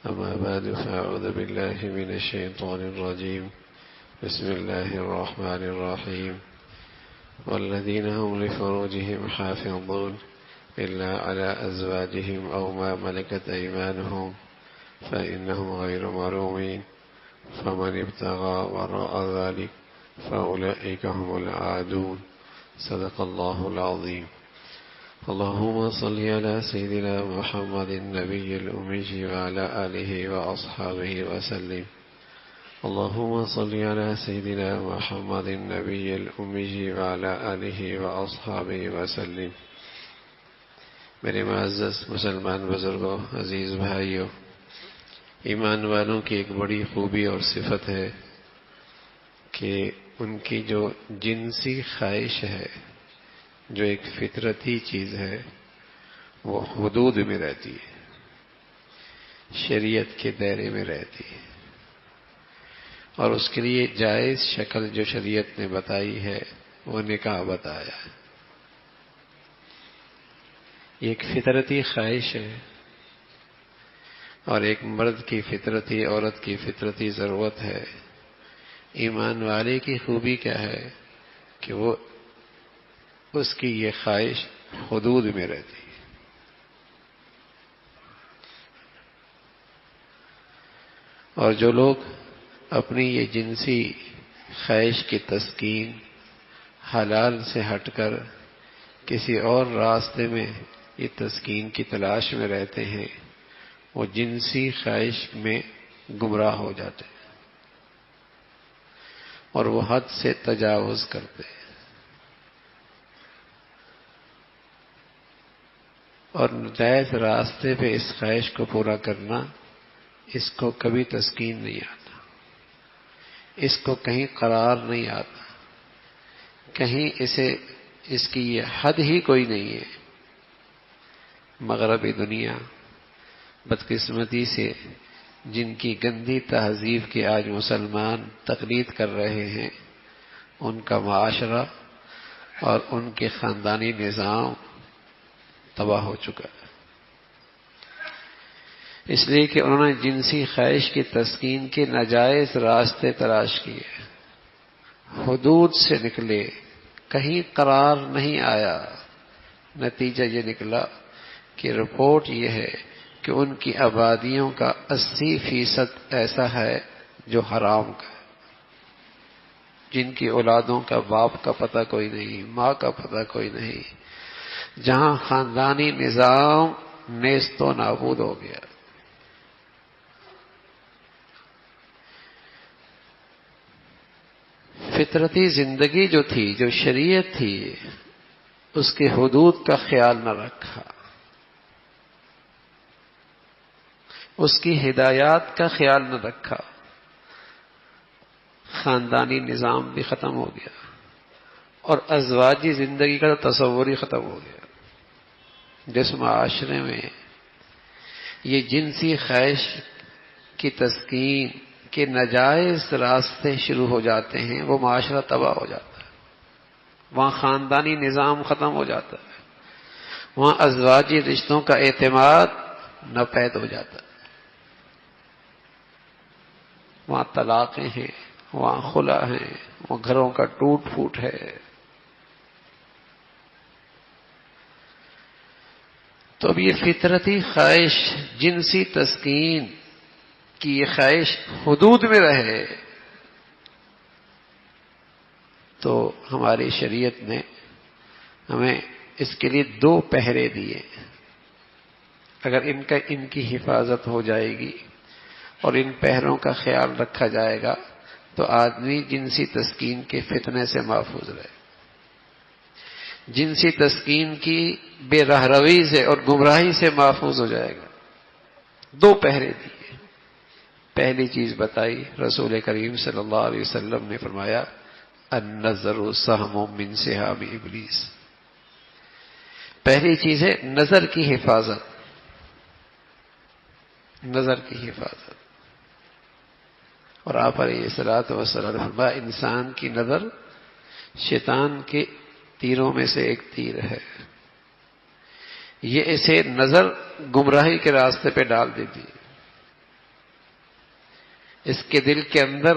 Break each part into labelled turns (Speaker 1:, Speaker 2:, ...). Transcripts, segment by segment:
Speaker 1: أما بعد فأعوذ بالله من الشيطان الرجيم بسم الله الرحمن الرحيم والذين هم لفروجهم حافظون إلا على أزواجهم أو ما ملكت أيمانهم فإنهم غير ملومين فمن ابتغى وراء ذلك فأولئك هم العادون صدق الله العظيم اللهم صل على سيدنا محمد النبي الأمي وعلى آله وأصحابه وسلم اللهم صل على سيدنا محمد النبي الأمي وعلى آله وأصحابه وسلم۔ میرے معزز مسلمان بزرگوں، عزیز بھائیوں، ایمان والوں کی ایک بڑی خوبی اور صفت ہے کہ ان کی جو جنسی خواہش ہے، جو ایک فطرتی چیز ہے، وہ حدود میں رہتی ہے، شریعت کے دائرے میں رہتی ہے، اور اس کے لیے جائز شکل جو شریعت نے بتائی ہے وہ نکاح بتایا ہے۔ یہ ایک فطرتی خواہش ہے، اور ایک مرد کی فطرتی، عورت کی فطرتی ضرورت ہے۔ ایمان والے کی خوبی کیا ہے کہ وہ اس کی یہ خواہش حدود میں رہتی ہے۔ اور جو لوگ اپنی یہ جنسی خواہش کی تسکین حلال سے ہٹ کر کسی اور راستے میں یہ تسکین کی تلاش میں رہتے ہیں، وہ جنسی خواہش میں گمراہ ہو جاتے ہیں اور وہ حد سے تجاوز کرتے ہیں، اور ناجائز راستے پہ اس خواہش کو پورا کرنا، اس کو کبھی تسکین نہیں آتا، اس کو کہیں قرار نہیں آتا، کہیں اس کی یہ حد ہی کوئی نہیں ہے۔ مغربی دنیا بدقسمتی سے جن کی گندی تہذیب کی آج مسلمان تقلید کر رہے ہیں، ان کا معاشرہ اور ان کے خاندانی نظام تباہ ہو چکا ہے، اس لیے کہ انہوں نے جنسی خواہش کی تسکین کے ناجائز راستے تلاش کیے، حدود سے نکلے، کہیں قرار نہیں آیا۔ نتیجہ یہ نکلا کہ رپورٹ یہ ہے کہ ان کی آبادیوں کا 80% ایسا ہے جو حرام کا ہے، جن کی اولادوں کا باپ کا پتہ کوئی نہیں، ماں کا پتہ کوئی نہیں، جہاں خاندانی نظام نیست و نابود ہو گیا۔ فطرتی زندگی جو تھی، جو شریعت تھی، اس کے حدود کا خیال نہ رکھا، اس کی ہدایات کا خیال نہ رکھا، خاندانی نظام بھی ختم ہو گیا اور ازواجی زندگی کا تصور ہی ختم ہو گیا۔ جس معاشرے میں یہ جنسی خواہش کی تسکین کے ناجائز راستے شروع ہو جاتے ہیں، وہ معاشرہ تباہ ہو جاتا ہے، وہاں خاندانی نظام ختم ہو جاتا ہے، وہاں ازواجی رشتوں کا اعتماد ناپید ہو جاتا ہے، وہاں طلاقیں ہیں، وہاں خلا ہیں، وہاں گھروں کا ٹوٹ پھوٹ ہے۔ تو اب یہ فطرتی خواہش، جنسی تسکین کی یہ خواہش حدود میں رہے، تو ہماری شریعت نے ہمیں اس کے لیے 2 پہرے دیے۔ اگر ان کی حفاظت ہو جائے گی اور ان پہروں کا خیال رکھا جائے گا تو آدمی جنسی تسکین کے فتنے سے محفوظ رہے، جنسی تسکین کی بے رہروی سے اور گمراہی سے محفوظ ہو جائے گا۔ 2 پہرے دیے۔ پہلی چیز بتائی، رسول کریم صلی اللہ علیہ وسلم نے فرمایا النظر سہم من سہام ابلیس۔ پہلی چیز ہے نظر کی حفاظت، نظر کی حفاظت۔ اور آپ علیہ الصلوۃ والسلام نے فرمایا انسان کی نظر شیطان کے تیروں میں سے ایک تیر ہے، یہ اسے نظر گمراہی کے راستے پہ ڈال دیتی ہے۔ اس کے دل کے اندر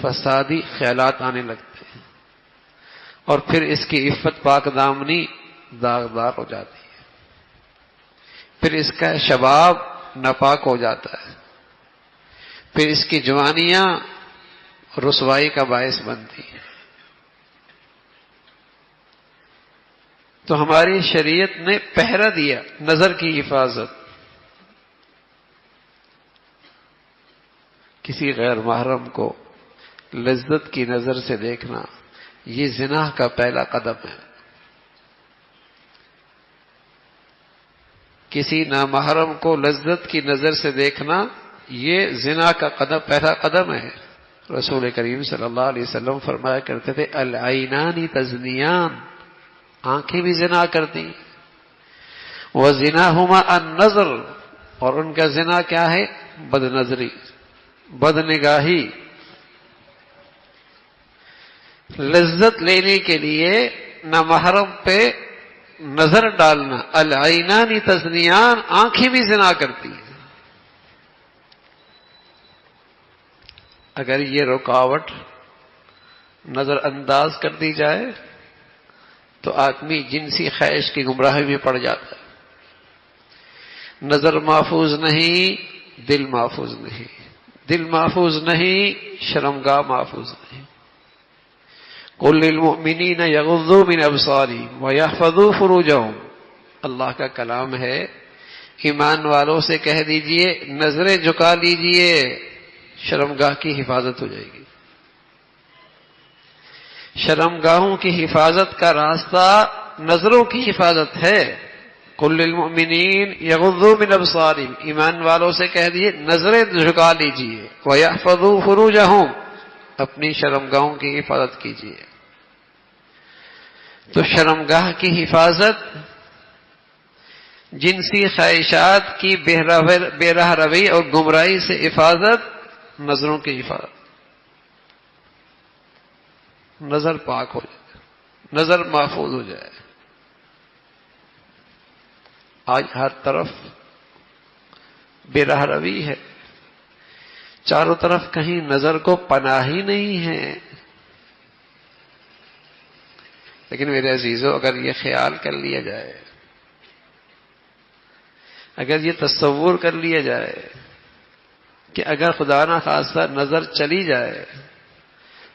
Speaker 1: فسادی خیالات آنے لگتے ہیں، اور پھر اس کی عفت پاک دامنی داغدار ہو جاتی ہے، پھر اس کا شباب ناپاک ہو جاتا ہے، پھر اس کی جوانیاں رسوائی کا باعث بنتی ہیں۔ تو ہماری شریعت نے پہرا دیا نظر کی حفاظت۔ کسی غیر محرم کو لذت کی نظر سے دیکھنا یہ زنا کا پہلا قدم ہے۔ کسی نامحرم کو لذت کی نظر سے دیکھنا یہ زنا کا پہلا قدم ہے۔ رسول کریم صلی اللہ علیہ وسلم فرمایا کرتے تھے العینان تزنیان، آنکھیں بھی زنا کرتی، وزناہما النظر، اور ان کا زنا کیا ہے؟ بد نظری، بد نگاہی۔ لذت لینے کے لیے نامحرم پہ نظر ڈالنا، العینان تزنیان، آنکھیں بھی زنا کرتی ہیں۔ اگر یہ رکاوٹ نظر انداز کر دی جائے تو آدمی جنسی خواہش کی گمراہی میں پڑ جاتا ہے۔ نظر محفوظ نہیں، دل محفوظ نہیں، دل محفوظ نہیں، شرمگاہ محفوظ نہیں۔ قل للمؤمنین یغضوا من ابصارہم ویحفظوا فروجہم، اللہ کا کلام ہے، ایمان والوں سے کہہ دیجئے نظریں جھکا لیجئے، شرمگاہ کی حفاظت ہو جائے گی۔ شرمگاہوں کی حفاظت کا راستہ نظروں کی حفاظت ہے۔ قل للمؤمنین یغضوا من ابصارہم، ایمان والوں سے کہہ دیجئے نظریں جھکا لیجئے، ویحفظوا فروجہم، اپنی شرمگاہوں کی حفاظت کیجئے۔ تو شرمگاہ کی حفاظت، جنسی خواہشات کی بے راہ روی اور گمراہی سے حفاظت، نظروں کی حفاظت، نظر پاک ہو جائے، نظر محفوظ ہو جائے۔ آج ہر طرف بے راہ روی ہے، چاروں طرف کہیں نظر کو پناہ ہی نہیں ہے۔ لیکن میرے عزیزو، اگر یہ خیال کر لیا جائے، اگر یہ تصور کر لیا جائے کہ اگر خدا نہ خواستہ نظر چلی جائے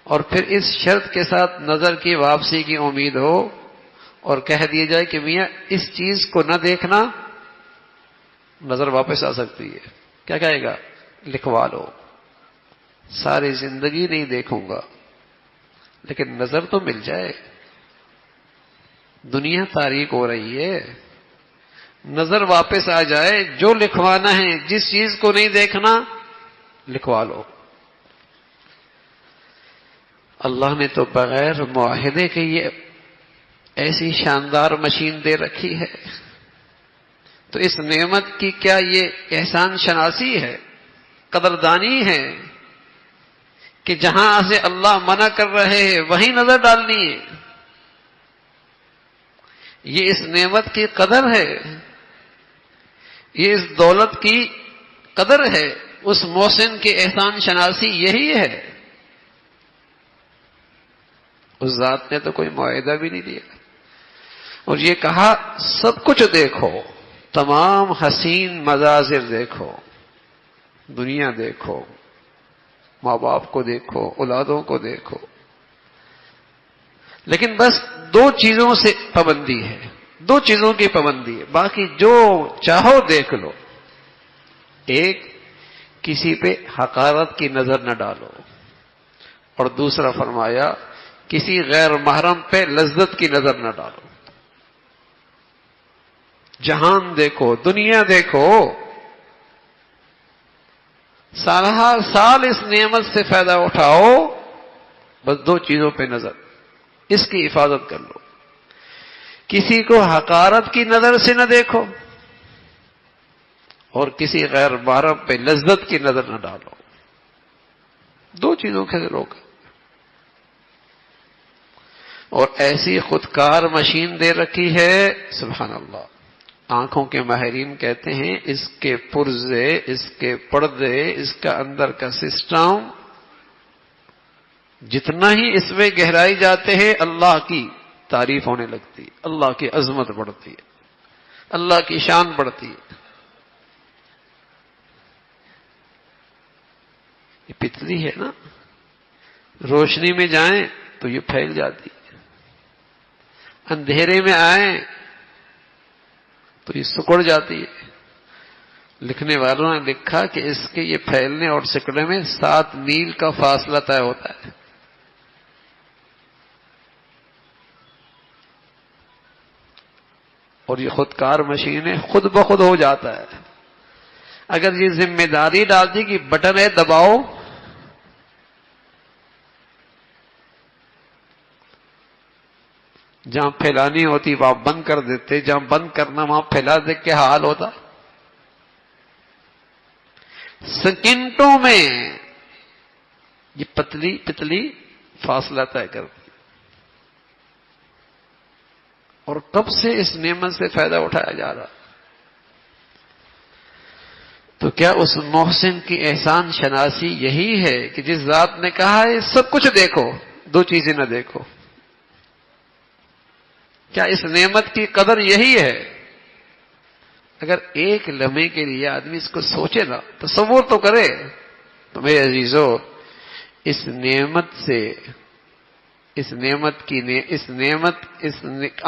Speaker 1: اور پھر اس شرط کے ساتھ نظر کی واپسی کی امید ہو اور کہہ دیا جائے کہ میاں اس چیز کو نہ دیکھنا، نظر واپس آ سکتی ہے، کیا کہے گا؟ لکھوا لو، ساری زندگی نہیں دیکھوں گا لیکن نظر تو مل جائے۔ دنیا تاریک ہو رہی ہے، نظر واپس آ جائے، جو لکھوانا ہے، جس چیز کو نہیں دیکھنا لکھوا لو۔ اللہ نے تو بغیر معاہدے کے یہ ایسی شاندار مشین دے رکھی ہے، تو اس نعمت کی کیا یہ احسان شناسی ہے، قدردانی ہے کہ جہاں سے اللہ منع کر رہے ہیں وہیں نظر ڈالنی ہے؟ یہ اس نعمت کی قدر ہے، یہ اس دولت کی قدر ہے، اس محسن کی احسان شناسی یہی ہے۔ اس ذات نے تو کوئی معاہدہ بھی نہیں دیا، اور یہ کہا سب کچھ دیکھو، تمام حسین مناظر دیکھو، دنیا دیکھو، ماں باپ کو دیکھو، اولادوں کو دیکھو، لیکن بس دو چیزوں سے پابندی ہے، دو چیزوں کی پابندی ہے، باقی جو چاہو دیکھ لو۔ ایک، کسی پہ حقارت کی نظر نہ ڈالو، اور دوسرا فرمایا کسی غیر محرم پہ لذت کی نظر نہ ڈالو۔ جہان دیکھو، دنیا دیکھو، سالہ سال اس نعمت سے فائدہ اٹھاؤ، بس دو چیزوں پہ نظر، اس کی حفاظت کر لو۔ کسی کو حقارت کی نظر سے نہ دیکھو، اور کسی غیر محرم پہ لذت کی نظر نہ ڈالو، دو چیزوں کے روک۔ اور ایسی خودکار مشین دے رکھی ہے، سبحان اللہ، آنکھوں کے ماہرین کہتے ہیں اس کے پرزے، اس کے پردے، اس کا اندر کا سسٹم، جتنا ہی اس میں گہرائی جاتے ہیں اللہ کی تعریف ہونے لگتی ہے، اللہ کی عظمت بڑھتی ہے، اللہ کی شان بڑھتی ہے۔ یہ پتلی ہے نا، روشنی میں جائیں تو یہ پھیل جاتی ہے، اندھیرے میں آئیں تو یہ سکڑ جاتی ہے۔ لکھنے والوں نے لکھا کہ اس کے یہ پھیلنے اور سکڑنے میں 7 میل کا فاصلہ طے ہوتا ہے۔ اور یہ خودکار مشینیں خود بخود ہو جاتا ہے۔ اگر یہ ذمہ داری ڈال دی کہ بٹن ہے دباؤ، جہاں پھیلانی ہوتی وہاں بند کر دیتے، جہاں بند کرنا وہاں پھیلا دے، کیا حال ہوتا؟ سیکنڈوں میں یہ پتلی پتلی فاصلہ طے کرتی، اور کب سے اس نعمت سے فائدہ اٹھایا جا رہا؟ تو کیا اس محسن کی احسان شناسی یہی ہے کہ جس ذات نے کہا ہے سب کچھ دیکھو، 2 چیزیں نہ دیکھو؟ کیا اس نعمت کی قدر یہی ہے؟ اگر ایک لمحے کے لیے آدمی اس کو سوچے نا، تصور تو کرے، تو میرے عزیزو، اس نعمت سے، اس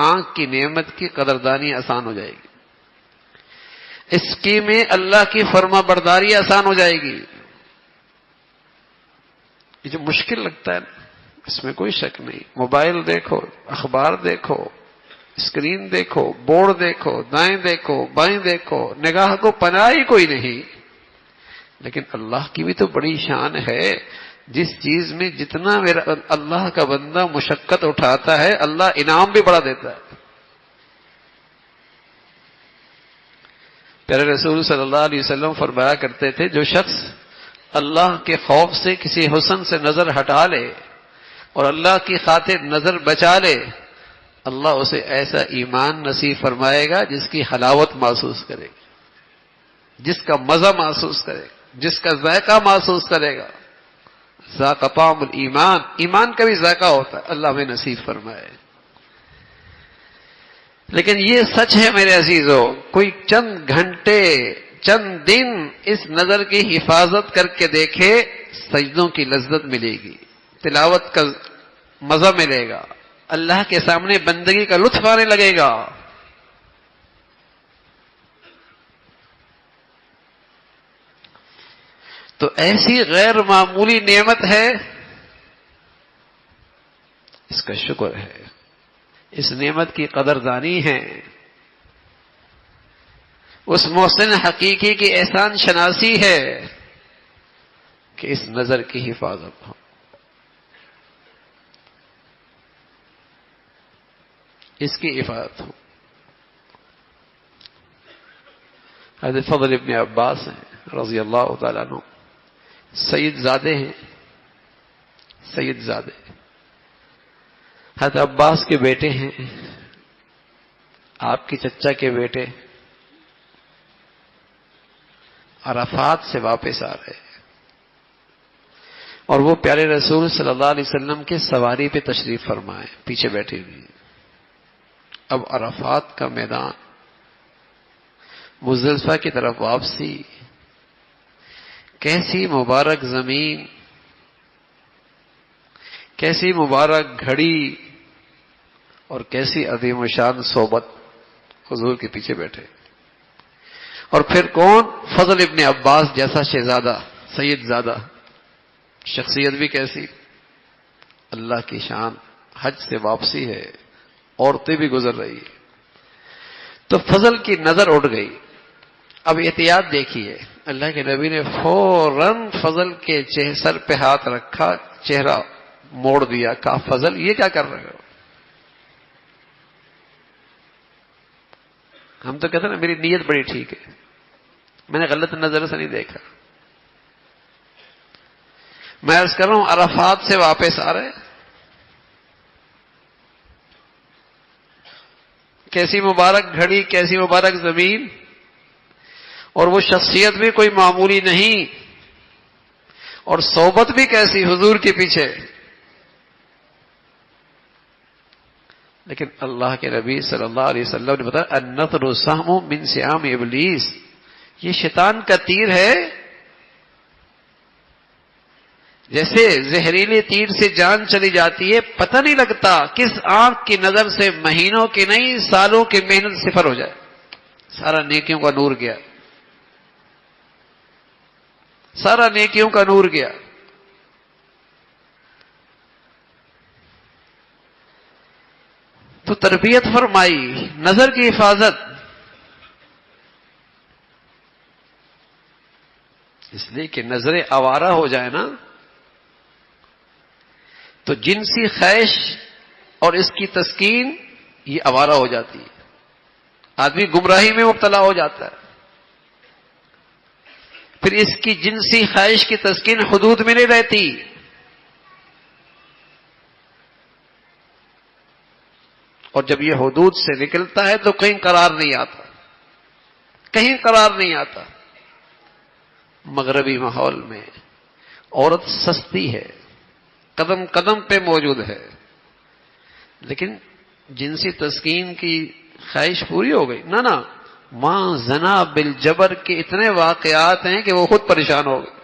Speaker 1: آنکھ کی نعمت کی قدردانی آسان ہو جائے گی، اس کی میں اللہ کی فرما برداری آسان ہو جائے گی۔ یہ جو مشکل لگتا ہے اس میں کوئی شک نہیں، موبائل دیکھو، اخبار دیکھو، اسکرین دیکھو، بورڈ دیکھو، دائیں دیکھو، بائیں دیکھو، نگاہ کو پناہ ہی کوئی نہیں۔ لیکن اللہ کی بھی تو بڑی شان ہے، جس چیز میں جتنا میرا اللہ کا بندہ مشقت اٹھاتا ہے، اللہ انعام بھی بڑا دیتا ہے۔ پیارے رسول صلی اللہ علیہ وسلم فرمایا کرتے تھے، جو شخص اللہ کے خوف سے کسی حسن سے نظر ہٹا لے اور اللہ کی خاطر نظر بچا لے، اللہ اسے ایسا ایمان نصیب فرمائے گا جس کی حلاوت محسوس کرے گا، جس کا مزہ محسوس کرے گا، جس کا ذائقہ محسوس کرے گا۔ ذاق طعم الایمان، ایمان کا بھی ذائقہ ہوتا ہے، اللہ ہمیں نصیب فرمائے۔ لیکن یہ سچ ہے میرے عزیزو، کوئی چند گھنٹے، چند دن اس نظر کی حفاظت کر کے دیکھے، سجدوں کی لذت ملے گی، تلاوت کا مزہ ملے گا، اللہ کے سامنے بندگی کا لطف آنے لگے گا۔ تو ایسی غیر معمولی نعمت ہے، اس کا شکر ہے، اس نعمت کی قدردانی ہے، اس محسن حقیقی کی احسان شناسی ہے کہ اس نظر کی حفاظت ہو، اس کی حفاظت ہو۔ حضرت فضل ابن عباس ہیں رضی اللہ تعالیٰ عنہ، سید زادے ہیں، سید زادے، حضرت عباس کے بیٹے ہیں، آپ کے چچا کے بیٹے، عرفات سے واپس آ رہے اور وہ پیارے رسول صلی اللہ علیہ وسلم کے سواری پہ تشریف فرمائے، پیچھے بیٹھے ہوئے۔ اب عرفات کا میدان، مزدلفہ کی طرف واپسی، کیسی مبارک زمین، کیسی مبارک گھڑی، اور کیسی عظیم شان صحبت، حضور کے پیچھے بیٹھے۔ اور پھر کون؟ فضل ابن عباس جیسا شہزادہ، سید زادہ، شخصیت بھی کیسی، اللہ کی شان، حج سے واپسی ہے، عورتیں بھی گزر رہی ہیں۔ تو فضل کی نظر اٹھ گئی۔ اب احتیاط دیکھیے، اللہ کے نبی نے فوراً فضل کے سر پہ ہاتھ رکھا، چہرہ موڑ دیا، کہا فضل یہ کیا کر رہے ہو؟ ہم تو کہتے ہیں نا میری نیت بڑی ٹھیک ہے، میں نے غلط نظر سے نہیں دیکھا۔ میں عرض کر رہا ہوں عرفات سے واپس آ رہے، کیسی مبارک گھڑی، کیسی مبارک زمین، اور وہ شخصیت بھی کوئی معمولی نہیں، اور صحبت بھی کیسی حضور کے پیچھے. لیکن اللہ کے نبی صلی اللہ علیہ وسلم نے بتایا النطر سہم من سہام ابلیس، یہ شیطان کا تیر ہے. جیسے زہریلے تیر سے جان چلی جاتی ہے، پتہ نہیں لگتا کس آنکھ کی نظر سے مہینوں کی نہیں سالوں کی محنت صفر ہو جائے، سارا نیکیوں کا نور گیا، سارا نیکیوں کا نور گیا. تو تربیت فرمائی، نظر کی حفاظت. اس لیے کہ نظریں آوارہ ہو جائے نا تو جنسی خواہش اور اس کی تسکین یہ آوارہ ہو جاتی ہے، آدمی گمراہی میں مبتلا ہو جاتا ہے. پھر اس کی جنسی خواہش کی تسکین حدود میں نہیں رہتی. اور جب یہ حدود سے نکلتا ہے تو کہیں قرار نہیں آتا، کہیں قرار نہیں آتا. مغربی ماحول میں عورت سستی ہے، قدم قدم پہ موجود ہے، لیکن جنسی تسکین کی خواہش پوری ہو گئی نہ ماں زنا بالجبر کے اتنے واقعات ہیں کہ وہ خود پریشان ہو گئے.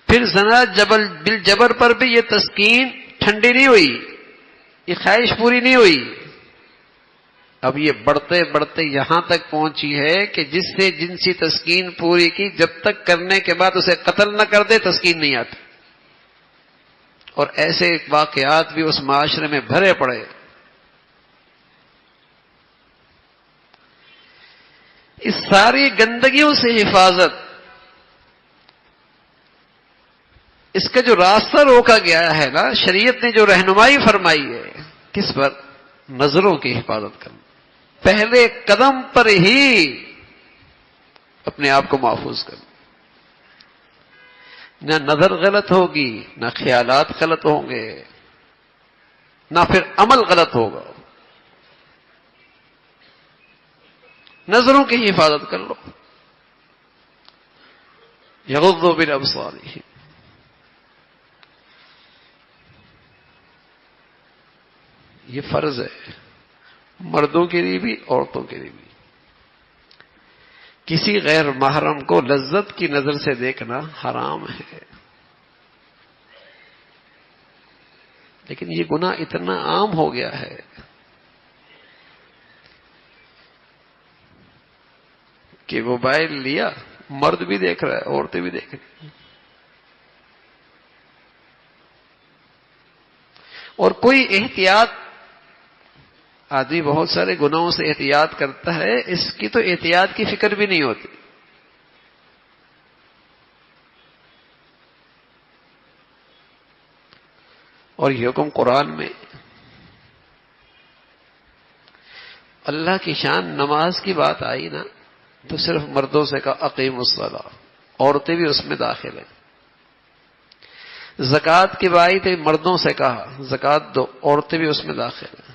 Speaker 1: پھر زنا بالجبر پر بھی یہ تسکین ٹھنڈی نہیں ہوئی، یہ خواہش پوری نہیں ہوئی. اب یہ بڑھتے بڑھتے یہاں تک پہنچی ہے کہ جس سے جنسی تسکین پوری کی، جب تک کرنے کے بعد اسے قتل نہ کر دے تسکین نہیں آتی. اور ایسے واقعات بھی اس معاشرے میں بھرے پڑے. اس ساری گندگیوں سے حفاظت، اس کا جو راستہ روکا گیا ہے نا، شریعت نے جو رہنمائی فرمائی ہے، کس پر؟ نظروں کی حفاظت کرنا. پہلے قدم پر ہی اپنے آپ کو محفوظ کرنا. نہ نظر غلط ہوگی، نہ خیالات غلط ہوں گے، نہ پھر عمل غلط ہوگا. نظروں کی حفاظت کر لو. یغضوا من ابصارہم، یہ فرض ہے مردوں کے لیے بھی عورتوں کے لیے بھی. کسی غیر محرم کو لذت کی نظر سے دیکھنا حرام ہے، لیکن یہ گناہ اتنا عام ہو گیا ہے کہ موبائل لیا، مرد بھی دیکھ رہا ہے، عورتیں بھی دیکھ رہی ہیں. اور کوئی احتیاط، آدمی بہت سارے گناہوں سے احتیاط کرتا ہے، اس کی تو احتیاط کی فکر بھی نہیں ہوتی. اور یہ حکم قرآن میں اللہ کی شان نماز کی بات آئی نا تو صرف مردوں سے کہا اقیموا الصلاۃ، عورتیں بھی اس میں داخل ہیں. زکوٰۃ کی بات آئی تو مردوں سے کہا زکوٰۃ دو، عورتیں بھی اس میں داخل ہیں.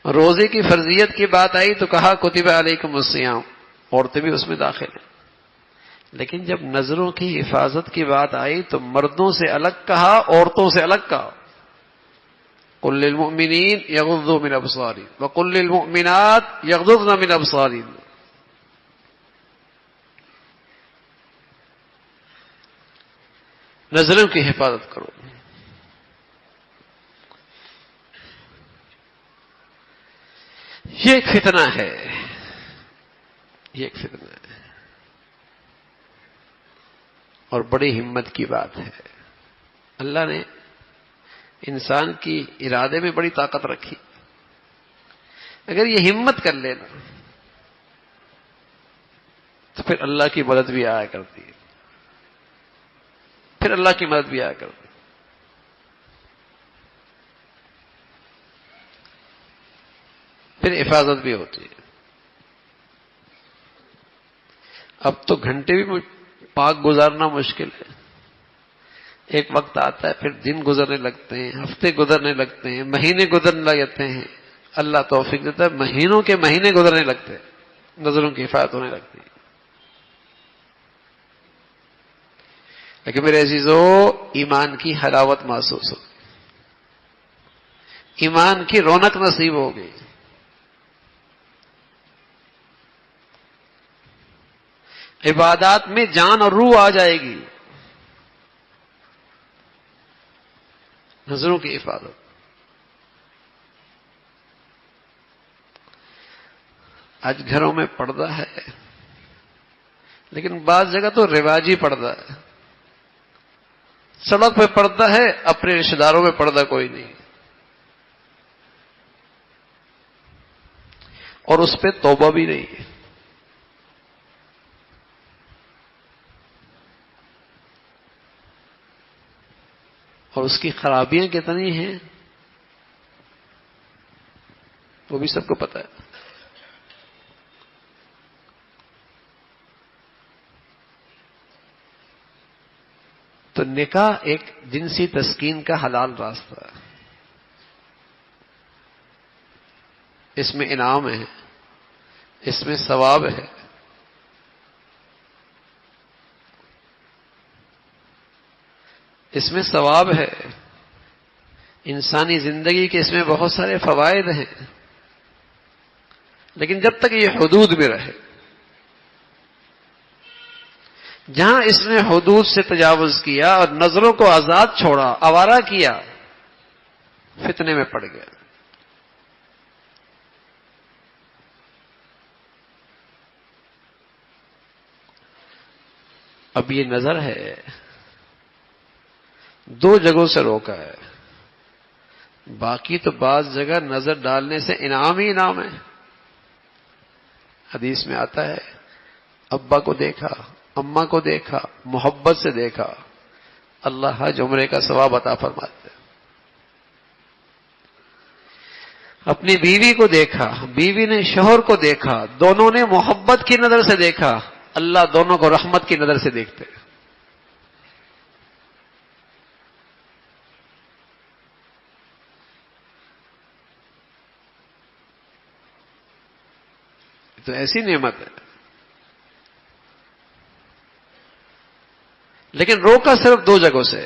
Speaker 1: روزے کی فرضیت کی بات آئی تو کہا کتب علیکم الصیام، عورتیں بھی اس میں داخل ہیں. لیکن جب نظروں کی حفاظت کی بات آئی تو مردوں سے الگ کہا، عورتوں سے الگ کہا. قل للمؤمنین یغضوا من ابصارہم وقل للمؤمنات یغضضن من ابصارہن. نظروں کی حفاظت کرو. یہ ایک فتنہ ہے، یہ ایک فتنہ ہے، اور بڑی ہمت کی بات ہے. اللہ نے انسان کی ارادے میں بڑی طاقت رکھی. اگر یہ ہمت کر لینا تو پھر اللہ کی مدد بھی آیا کرتی ہے، پھر اللہ کی مدد بھی آیا کرتی ہے. پھر حفاظت بھی ہوتی ہے. اب تو گھنٹے بھی پاک گزارنا مشکل ہے. ایک وقت آتا ہے پھر دن گزرنے لگتے ہیں، ہفتے گزرنے لگتے ہیں، مہینے گزرنے لگتے ہیں، اللہ توفیق دیتا ہے مہینوں کے مہینے گزرنے لگتے ہیں، نظروں کی حفاظت ہونے لگتی ہے۔ لیکن میرے عزیزو، ایمان کی حلاوت محسوس ہو، ایمان کی رونق نصیب ہو گئی، عبادات میں جان اور روح آ جائے گی، نظروں کی حفاظت۔ آج گھروں میں پردہ ہے، لیکن بعض جگہ تو رواجی پردہ ہے، سڑک پہ پردہ ہے، اپنے رشتہ داروں میں پردہ کوئی نہیں، اور اس پہ توبہ بھی نہیں ہے۔ اور اس کی خرابیاں کتنی ہیں وہ بھی سب کو پتہ ہے۔ تو نکاح ایک جنسی تسکین کا حلال راستہ ہے، اس میں انعام ہے، اس میں ثواب ہے، اس میں ثواب ہے، انسانی زندگی کے اس میں بہت سارے فوائد ہیں، لیکن جب تک یہ حدود میں رہے۔ جہاں اس نے حدود سے تجاوز کیا اور نظروں کو آزاد چھوڑا، آوارہ کیا، فتنے میں پڑ گیا۔ اب یہ نظر ہے، دو جگہوں سے روکا ہے، باقی تو بعض جگہ نظر ڈالنے سے انعام ہی انعام ہے۔ حدیث میں آتا ہے، ابا کو دیکھا، اماں کو دیکھا، محبت سے دیکھا، اللہ حج عمرے کا ثواب عطا فرماتے ہیں۔ اپنی بیوی کو دیکھا، بیوی نے شوہر کو دیکھا، دونوں نے محبت کی نظر سے دیکھا، اللہ دونوں کو رحمت کی نظر سے دیکھتے ہیں۔ تو ایسی نعمت ہے، لیکن روکا صرف دو جگہوں سے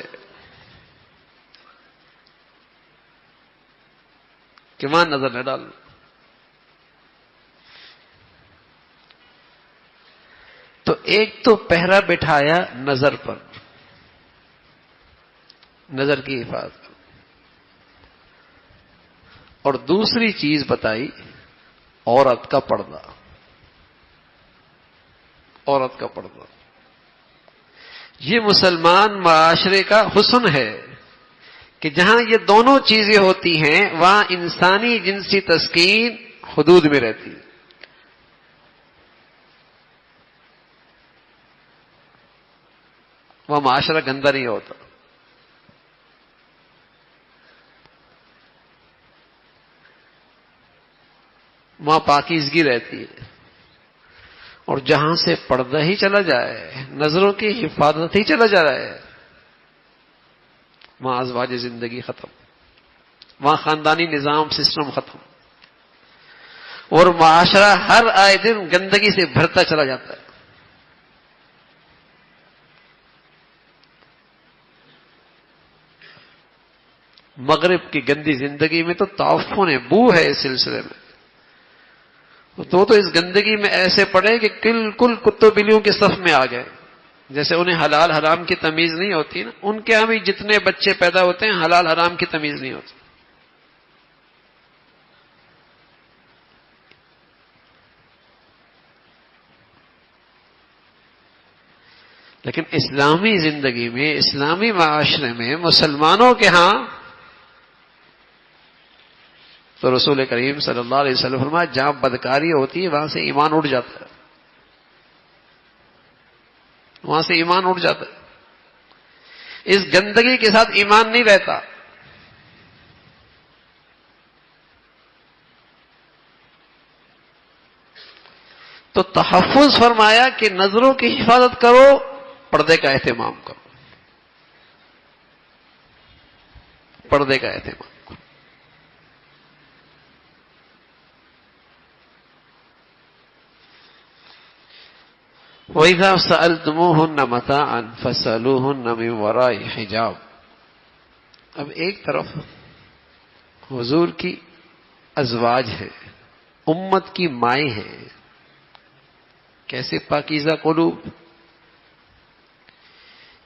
Speaker 1: کہ وہاں نظر نہ ڈالو۔ تو ایک تو پہرا بٹھایا نظر پر، نظر کی حفاظت، اور دوسری چیز بتائی عورت کا پردہ، عورت کا پردہ۔ یہ مسلمان معاشرے کا حسن ہے کہ جہاں یہ دونوں چیزیں ہوتی ہیں وہاں انسانی جنسی تسکین حدود میں رہتی ہے۔ وہاں معاشرہ گندا نہیں ہوتا۔ وہاں پاکیزگی رہتی ہے، اور جہاں سے پردہ ہی چلا جائے، نظروں کی حفاظت ہی چلا جا رہا ہے، وہاں ازواج زندگی ختم، وہاں خاندانی نظام سسٹم ختم، اور معاشرہ ہر آئے دن گندگی سے بھرتا چلا جاتا ہے۔ مغرب کی گندی زندگی میں تو تعفن ہے، بو ہے اس سلسلے میں، تو اس گندگی میں ایسے پڑے کہ بالکل کتوں بلیوں کے صف میں آ گئے۔ جیسے انہیں حلال حرام کی تمیز نہیں ہوتی نا، ان کے ہاں بھی جتنے بچے پیدا ہوتے ہیں حلال حرام کی تمیز نہیں ہوتی۔ لیکن اسلامی زندگی میں، اسلامی معاشرے میں، مسلمانوں کے ہاں تو رسول کریم صلی اللہ علیہ وسلم فرمایا جہاں بدکاری ہوتی ہے وہاں سے ایمان اٹھ جاتا ہے، وہاں سے ایمان اٹھ جاتا ہے۔ اس گندگی کے ساتھ ایمان نہیں رہتا۔ تو تحفظ فرمایا کہ نظروں کی حفاظت کرو، پردے کا اہتمام کرو۔ پردے کا اہتمام کرو. وَإِذَا سَأَلْتُمُوهُنَّ مَتَاعًا فَاسْأَلُوهُنَّ مِنْ وَرَاءِ حِجَابٍ. اب ایک طرف حضور کی ازواج ہیں، امت کی مائیں ہیں، کیسے پاکیزہ قلوب،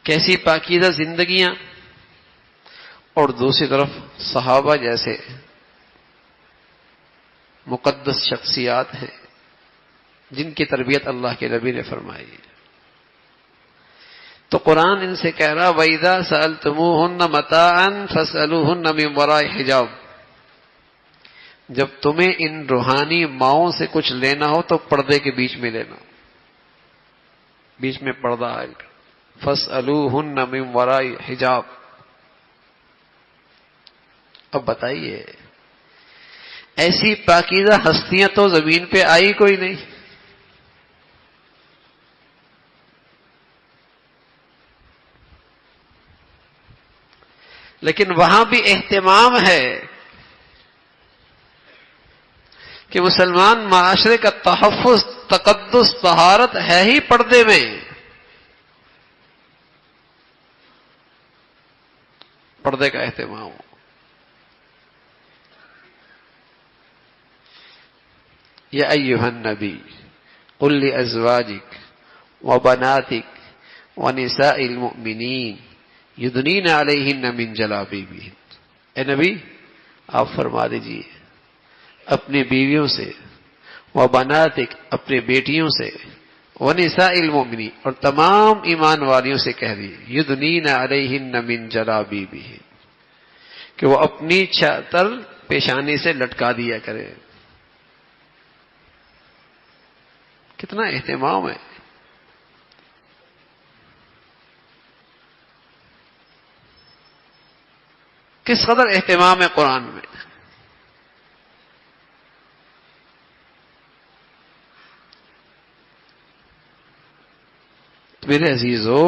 Speaker 1: کیسی پاکیزہ زندگیاں، اور دوسری طرف صحابہ جیسے مقدس شخصیات ہیں جن کی تربیت اللہ کے نبی نے فرمائی. تو قرآن ان سے کہہ رہا وَإِذَا سَأَلْتُمُوهُنَّ مَتَاعًا فَاسْأَلُوهُنَّ مِنْ وَرَاءِ حِجَابٍ. جب تمہیں ان روحانی ماؤں سے کچھ لینا ہو تو پردے کے بیچ میں لینا، بیچ میں پردہ آئے گا. فَاسْأَلُوهُنَّ مِنْ وَرَاءِ حِجَابٍ. اب بتائیے ایسی پاکیزہ ہستیاں تو زمین پہ آئی کوئی نہیں. لیکن وہاں بھی اہتمام ہے کہ مسلمان معاشرے کا تحفظ، تقدس، طہارت ہے ہی پردے میں. پردے کا اہتمام ہو. یا ایھا النبی قل لازواجک وبناتک ونساء المؤمنین یدنین علیہن من جلابیبہن. اے نبی آپ فرما دیجئے اپنی بیویوں سے، وبناتک اپنے بیٹیوں سے، ونساء المؤمنین اور تمام ایمان والیوں سے کہہ دیجئے یدنین علیہن من جلابیبہن کہ وہ اپنی چادر پیشانی سے لٹکا دیا کرے. کتنا اہتمام ہے. کس قدر اہتمام ہے قرآن میں. میرے عزیزو،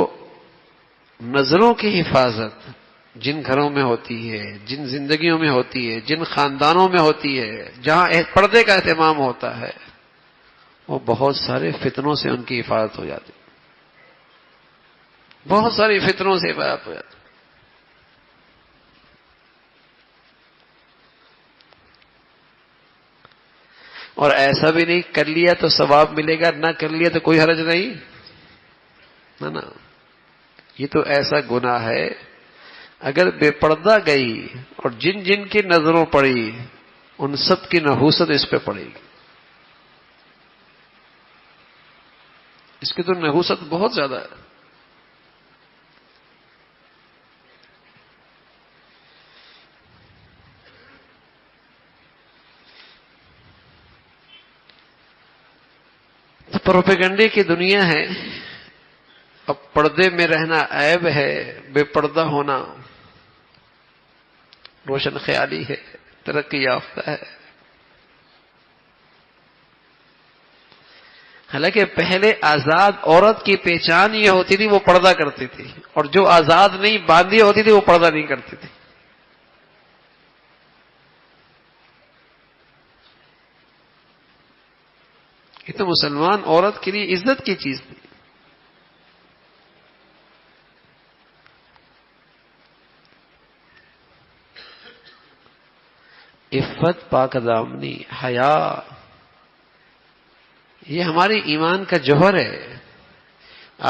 Speaker 1: نظروں کی حفاظت جن گھروں میں ہوتی ہے، جن زندگیوں میں ہوتی ہے، جن خاندانوں میں ہوتی ہے، جہاں پردے کا اہتمام ہوتا ہے، وہ بہت سارے فتنوں سے ان کی حفاظت ہو جاتی، بہت ساری فتنوں سے حفاظت ہو جاتی. اور ایسا بھی نہیں کر لیا تو ثواب ملے گا، نہ کر لیا تو کوئی حرج نہیں نا. یہ تو ایسا گناہ ہے اگر بے پردہ گئی اور جن جن کی نظروں پڑی ان سب کی نحوست اس پہ پڑے گی. اس کی تو نحوست بہت زیادہ ہے. پروپیگنڈے کی دنیا ہے. اب پردے میں رہنا عیب ہے، بے پردہ ہونا روشن خیالی ہے، ترقی یافتہ ہے. حالانکہ پہلے آزاد عورت کی پہچان یہ ہوتی تھی وہ پردہ کرتی تھی، اور جو آزاد نہیں باندھی ہوتی تھی وہ پردہ نہیں کرتی تھی. یہ تو مسلمان عورت کے لیے عزت کی چیز تھی. عفت، پاک دامنی، حیا، یہ ہمارے ایمان کا جوہر ہے.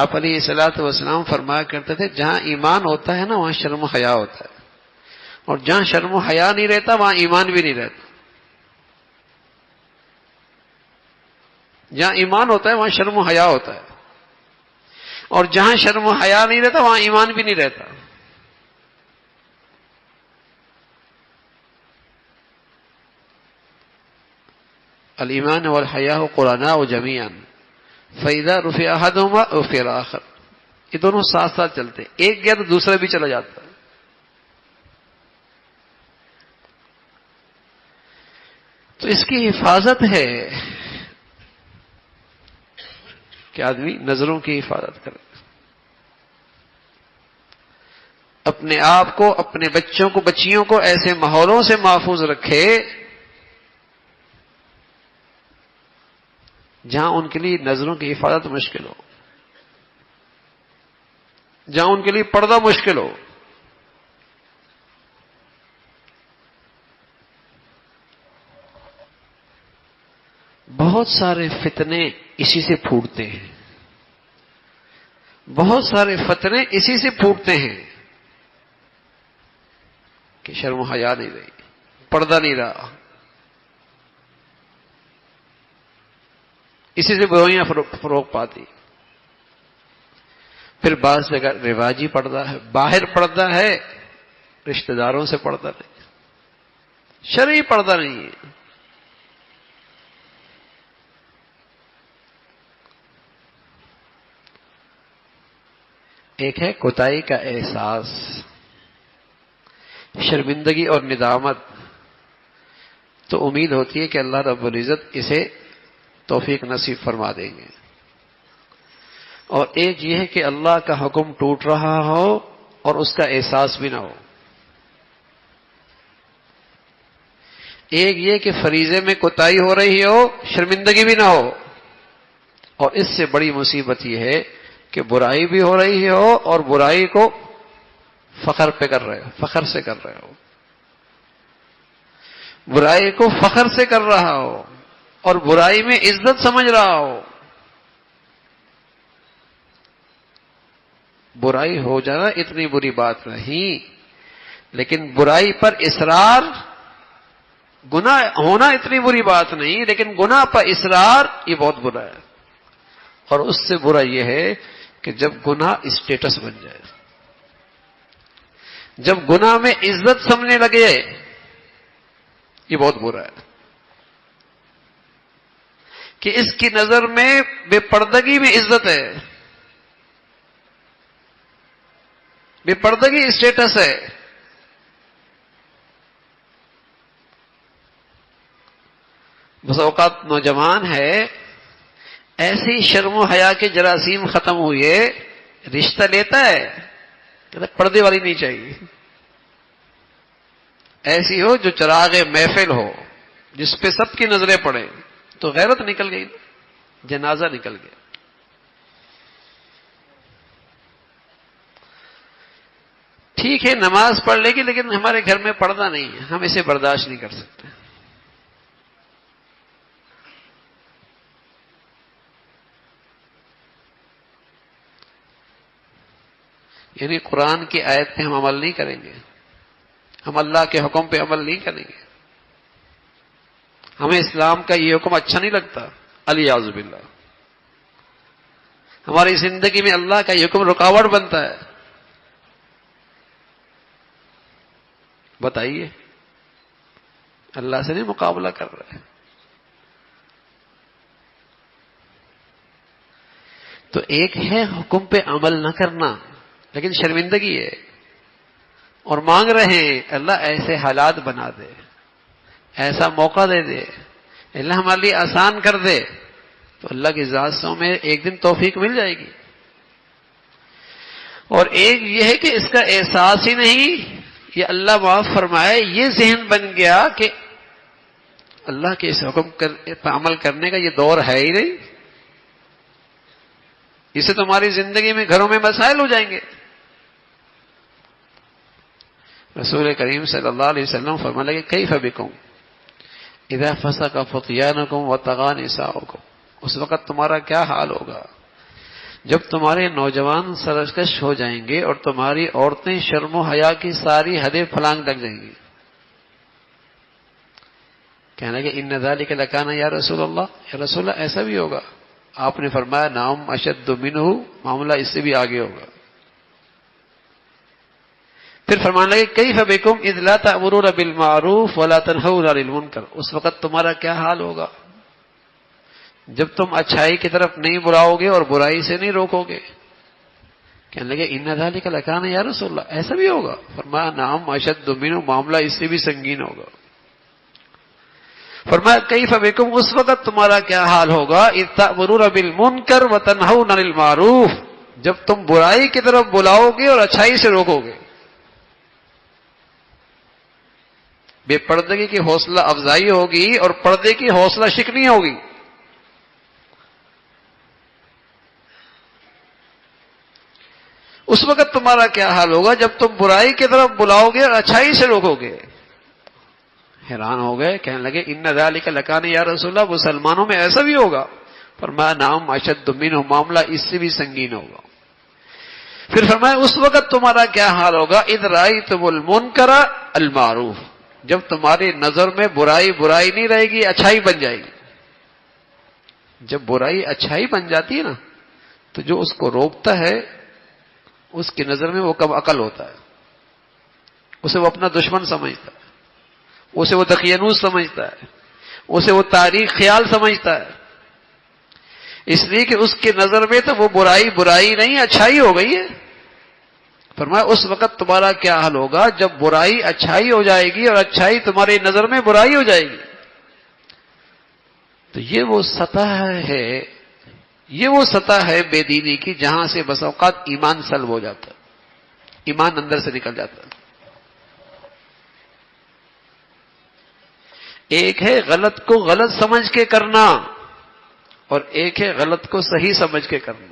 Speaker 1: آپ علیہ الصلوۃ والسلام فرمایا کرتے تھے جہاں ایمان ہوتا ہے نا وہاں شرم و حیا ہوتا ہے، اور جہاں شرم و حیا نہیں رہتا وہاں ایمان بھی نہیں رہتا. جہاں ایمان ہوتا ہے وہاں شرم و حیا ہوتا ہے، اور جہاں شرم و حیا نہیں رہتا وہاں ایمان بھی نہیں رہتا. الایمان والحیاء قرناء جمیعا فاذا رفع احدهما رفع الاخر. یہ دونوں ساتھ ساتھ چلتے، ایک گیا تو دوسرا بھی چلا جاتا ہے. تو اس کی حفاظت ہے کہ آدمی نظروں کی حفاظت کرے. اپنے آپ کو، اپنے بچوں کو، بچیوں کو ایسے ماحولوں سے محفوظ رکھے جہاں ان کے لیے نظروں کی حفاظت مشکل ہو، جہاں ان کے لیے پردہ مشکل ہو. بہت سارے فتنے اسی سے پھوٹتے ہیں، بہت سارے فتنے اسی سے پھوٹتے ہیں کہ شرم و حیا نہیں رہی، پردہ نہیں رہا، اسی سے برائیاں فروغ پاتی. پھر بعض جگہ رواجی پردہ ہے، باہر پردہ ہے، رشتہ داروں سے پردہ نہیں، شرعی پردہ نہیں ہے. ایک ہے کوتاہی کا احساس، شرمندگی اور ندامت. تو امید ہوتی ہے کہ اللہ رب العزت اسے توفیق نصیب فرما دیں گے. اور ایک یہ ہے کہ اللہ کا حکم ٹوٹ رہا ہو اور اس کا احساس بھی نہ ہو. ایک یہ کہ فریضے میں کوتاہی ہو رہی ہو، شرمندگی بھی نہ ہو. اور اس سے بڑی مصیبت یہ ہے کہ برائی بھی ہو رہی ہو اور برائی کو فخر پہ کر رہے ہو، فخر سے کر رہے ہو، برائی کو فخر سے کر رہا ہو اور برائی میں عزت سمجھ رہا ہو. برائی ہو جانا اتنی بری بات نہیں، لیکن برائی پر اصرار، گناہ ہونا اتنی بری بات نہیں، لیکن گناہ پر اصرار یہ بہت برا ہے. اور اس سے برا یہ ہے کہ جب گناہ اسٹیٹس بن جائے، جب گناہ میں عزت سمجھنے لگے، یہ بہت برا ہے. کہ اس کی نظر میں بے پردگی میں عزت ہے، بے پردگی اسٹیٹس ہے. بس اوقات نوجوان ہے، ایسی شرم و حیا کے جراثیم ختم ہوئے، رشتہ لیتا ہے کہتا پردے والی نہیں چاہیے، ایسی ہو جو چراغ محفل ہو، جس پہ سب کی نظریں پڑیں. تو غیرت نکل گئی، جنازہ نکل گیا. ٹھیک ہے نماز پڑھ لے گی، لیکن ہمارے گھر میں پردہ نہیں ہے، ہم اسے برداشت نہیں کر سکتے. یعنی قرآن کی آیت پہ ہم عمل نہیں کریں گے، ہم اللہ کے حکم پہ عمل نہیں کریں گے، ہمیں اسلام کا یہ حکم اچھا نہیں لگتا، الیاذ باللہ. ہماری زندگی میں اللہ کا یہ حکم رکاوٹ بنتا ہے. بتائیے، اللہ سے نہیں مقابلہ کر رہے. تو ایک ہے حکم پہ عمل نہ کرنا، لیکن شرمندگی ہے، اور مانگ رہے ہیں اللہ ایسے حالات بنا دے، ایسا موقع دے دے، اللہ ہمارے لیے آسان کر دے. تو اللہ کی ذات سے میں ایک دن توفیق مل جائے گی. اور ایک یہ ہے کہ اس کا احساس ہی نہیں، یہ اللہ معاف فرمائے، یہ ذہن بن گیا کہ اللہ کے اس حکم پر عمل کرنے کا یہ دور ہے ہی نہیں، اسے تمہاری زندگی میں گھروں میں مسائل ہو جائیں گے. رسول کریم صلی اللہ علیہ وسلم فرمانے لگے کیف بکم اذا فسق فتیانکم وطغى نساؤکم. اس وقت تمہارا کیا حال ہوگا جب تمہارے نوجوان سرکش ہو جائیں گے اور تمہاری عورتیں شرم و حیا کی ساری حدیں پھلانگ لگ جائیں گی. کہنے لگے ان ذلک لکان یا رسول اللہ، یا رسول اللہ ایسا بھی ہوگا؟ آپ نے فرمایا نعم اشد منہ، معاملہ اس سے بھی آگے ہوگا. پھر فرمانے لگے کیف بکم اذ لا تأمرون بالمعروف ولا تنہون عن المنکر. اس وقت تمہارا کیا حال ہوگا جب تم اچھائی کی طرف نہیں بلاؤ گے اور برائی سے نہیں روکو گے. کہنے لگے ان ذلک لکان یا رسول اللہ، ایسا بھی ہوگا؟ فرمایا نعم اشد منہ، معاملہ اس سے بھی سنگین ہوگا. فرمایا کیف بکم، اس وقت تمہارا کیا حال ہوگا اذ تأمرون بالمنکر وتنہون عن المعروف، جب تم برائی کی طرف بلاؤ گے اور اچھائی سے روکو گے. بے پردگی کی حوصلہ افزائی ہوگی اور پردے کی حوصلہ شکنی ہوگی. اس وقت تمہارا کیا حال ہوگا جب تم برائی کی طرف بلاؤ گے اور اچھائی سے روکو گے. حیران ہو گئے, کہنے لگے ان ذالک لکان یا رسول اللہ, مسلمانوں میں ایسا بھی ہوگا؟ فرمایا نعم اشد منہ, معاملہ اس سے بھی سنگین ہوگا. پھر فرمایا اس وقت تمہارا کیا حال ہوگا؟ اذ رأیتم المنکر المعروف, جب تمہاری نظر میں برائی برائی نہیں رہے گی, اچھائی بن جائے گی. جب برائی اچھائی بن جاتی ہے نا, تو جو اس کو روکتا ہے اس کی نظر میں وہ کم عقل ہوتا ہے, اسے وہ اپنا دشمن سمجھتا ہے, اسے وہ دقیانوس سمجھتا ہے, اسے وہ تاریخ خیال سمجھتا ہے, اس لیے کہ اس کی نظر میں تو وہ برائی برائی نہیں اچھائی ہو گئی ہے. فرمایا اس وقت تمہارا کیا حال ہوگا جب برائی اچھائی ہو جائے گی اور اچھائی تمہاری نظر میں برائی ہو جائے گی. تو یہ وہ سطح ہے بے دینی کی جہاں سے بس اوقات ایمان سلب ہو جاتا ہے, ایمان اندر سے نکل جاتا ہے. ایک ہے غلط کو غلط سمجھ کے کرنا اور ایک ہے غلط کو صحیح سمجھ کے کرنا.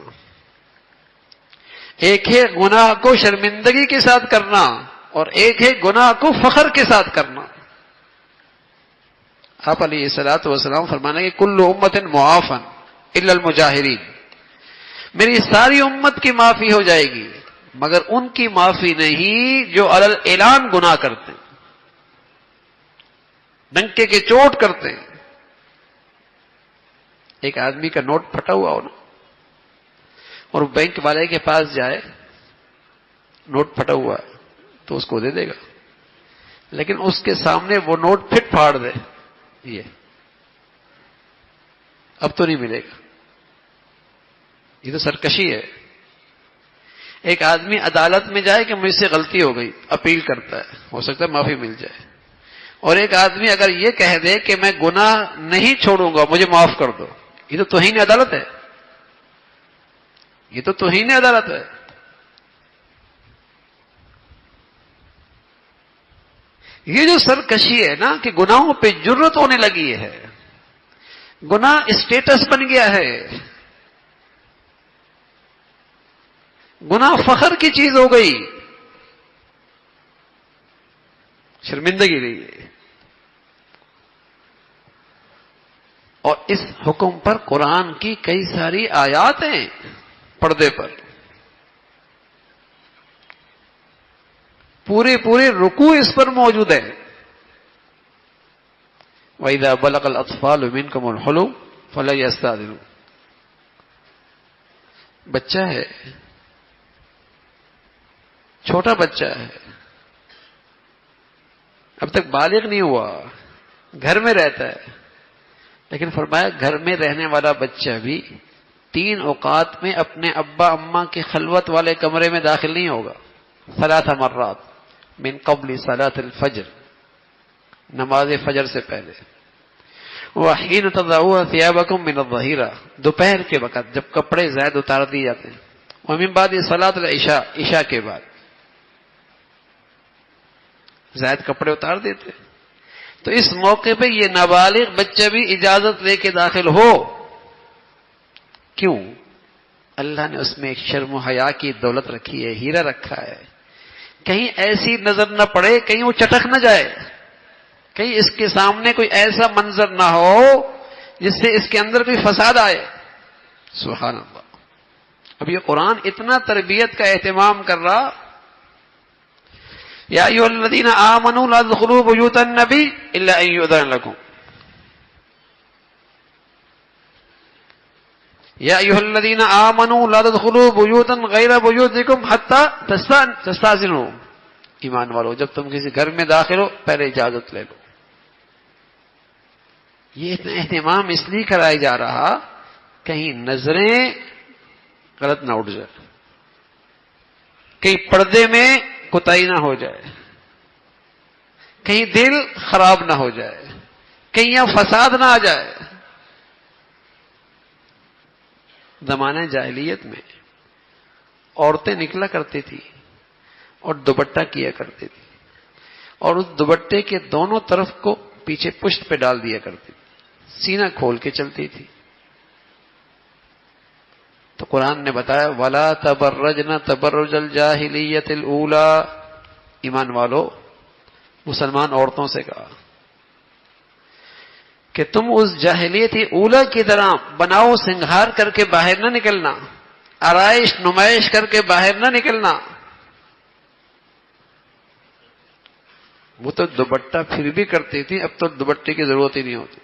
Speaker 1: ایک ہے گناہ کو شرمندگی کے ساتھ کرنا اور ایک ہے گناہ کو فخر کے ساتھ کرنا. آپ علیہ الصلوۃ والسلام فرمانا کہ کل امت معافن الا المجاہرین, میری ساری امت کی معافی ہو جائے گی مگر ان کی معافی نہیں جو علی الاعلان گناہ کرتے ہیں, ڈنکے کے چوٹ کرتے ہیں. ایک آدمی کا نوٹ پھٹا ہوا ہو نا, اور بینک والے کے پاس جائے, نوٹ پھٹا ہوا ہے تو اس کو دے دے گا, لیکن اس کے سامنے وہ نوٹ پھٹ پھاڑ دے, یہ اب تو نہیں ملے گا, یہ تو سرکشی ہے. ایک آدمی عدالت میں جائے کہ مجھ سے غلطی ہو گئی, اپیل کرتا ہے, ہو سکتا ہے معافی مل جائے. اور ایک آدمی اگر یہ کہہ دے کہ میں گناہ نہیں چھوڑوں گا, مجھے معاف کر دو, یہ تو توہین عدالت ہے, یہ تو توہین عدالت ہے. یہ جو سرکشی ہے نا کہ گناہوں پہ جرت ہونے لگی ہے, گناہ اسٹیٹس بن گیا ہے, گناہ فخر کی چیز ہو گئی, شرمندگی رہی ہے. اور اس حکم پر قرآن کی کئی ساری آیات ہیں پردے پر, پورے رکوع اس پر موجود ہے. وَإِذَا بَلَغَ الْأَطْفَالُ مِنْكُمُ الْحُلُمَ فَلَا يَسْتَأْذِنُوا, بچہ ہے, چھوٹا بچہ ہے, اب تک بالغ نہیں ہوا, گھر میں رہتا ہے, لیکن فرمایا گھر میں رہنے والا بچہ بھی 3 اوقات میں اپنے ابا اماں کے خلوت والے کمرے میں داخل نہیں ہوگا. 3 مرات من قبل صلاۃ الفجر, نماز فجر سے پہلے. وحین تضعون ثيابکم من الظہیرہ, دوپہر کے وقت جب کپڑے زائد اتار دیے جاتے ہیں. ومن بعد صلاۃ العشاء, عشاء کے بعد زائد کپڑے اتار دیتے. تو اس موقع پہ یہ نابالغ بچہ بھی اجازت لے کے داخل ہو. کیوں؟ اللہ نے اس میں ایک شرم و حیا کی دولت رکھی ہے, ہیرا رکھا ہے. کہیں ایسی نظر نہ پڑے, کہیں وہ چٹک نہ جائے, کہیں اس کے سامنے کوئی ایسا منظر نہ ہو جس سے اس کے اندر کوئی فساد آئے. سبحان اللہ. اب یہ قرآن اتنا تربیت کا اہتمام کر رہا. یا ایھا الذین آمنوا لا تدخلوا بیوت النبی الا ان یؤذن لکم. یا ایھا الذین آمنوا لا تدخلوا بیوتا غیر بیوتکم حتی تستأذنوا. ایمان والو, جب تم کسی گھر میں داخل ہو پہلے اجازت لے لو. یہ اتنا اہتمام اس لیے کرایا جا رہا کہیں نظریں غلط نہ اٹھ جائے, کہیں پردے میں کوتاہی نہ ہو جائے, کہیں دل خراب نہ ہو جائے, کہیں یہاں فساد نہ آ جائے. زمانہ جاہلیت میں عورتیں نکلا کرتی تھی اور دوپٹہ کیا کرتی تھی,
Speaker 2: اور اس دوپٹے کے دونوں طرف کو پیچھے پشت پہ ڈال دیا کرتی، سینہ کھول کے چلتی تھی. تو قرآن نے بتایا وَلَا تَبَرَّجْنَ تَبَرُّجَ الْجَاهِلِيَّةِ الْأُولَىٰ، ایمان والو مسلمان عورتوں سے کہا کہ تم اس جاہلیت اولا کی طرح بناؤ سنگھار کر کے باہر نہ نکلنا، آرائش نمائش کر کے باہر نہ نکلنا. وہ تو دوپٹہ پھر بھی کرتی تھی، اب تو دوپٹے کی ضرورت ہی نہیں ہوتی.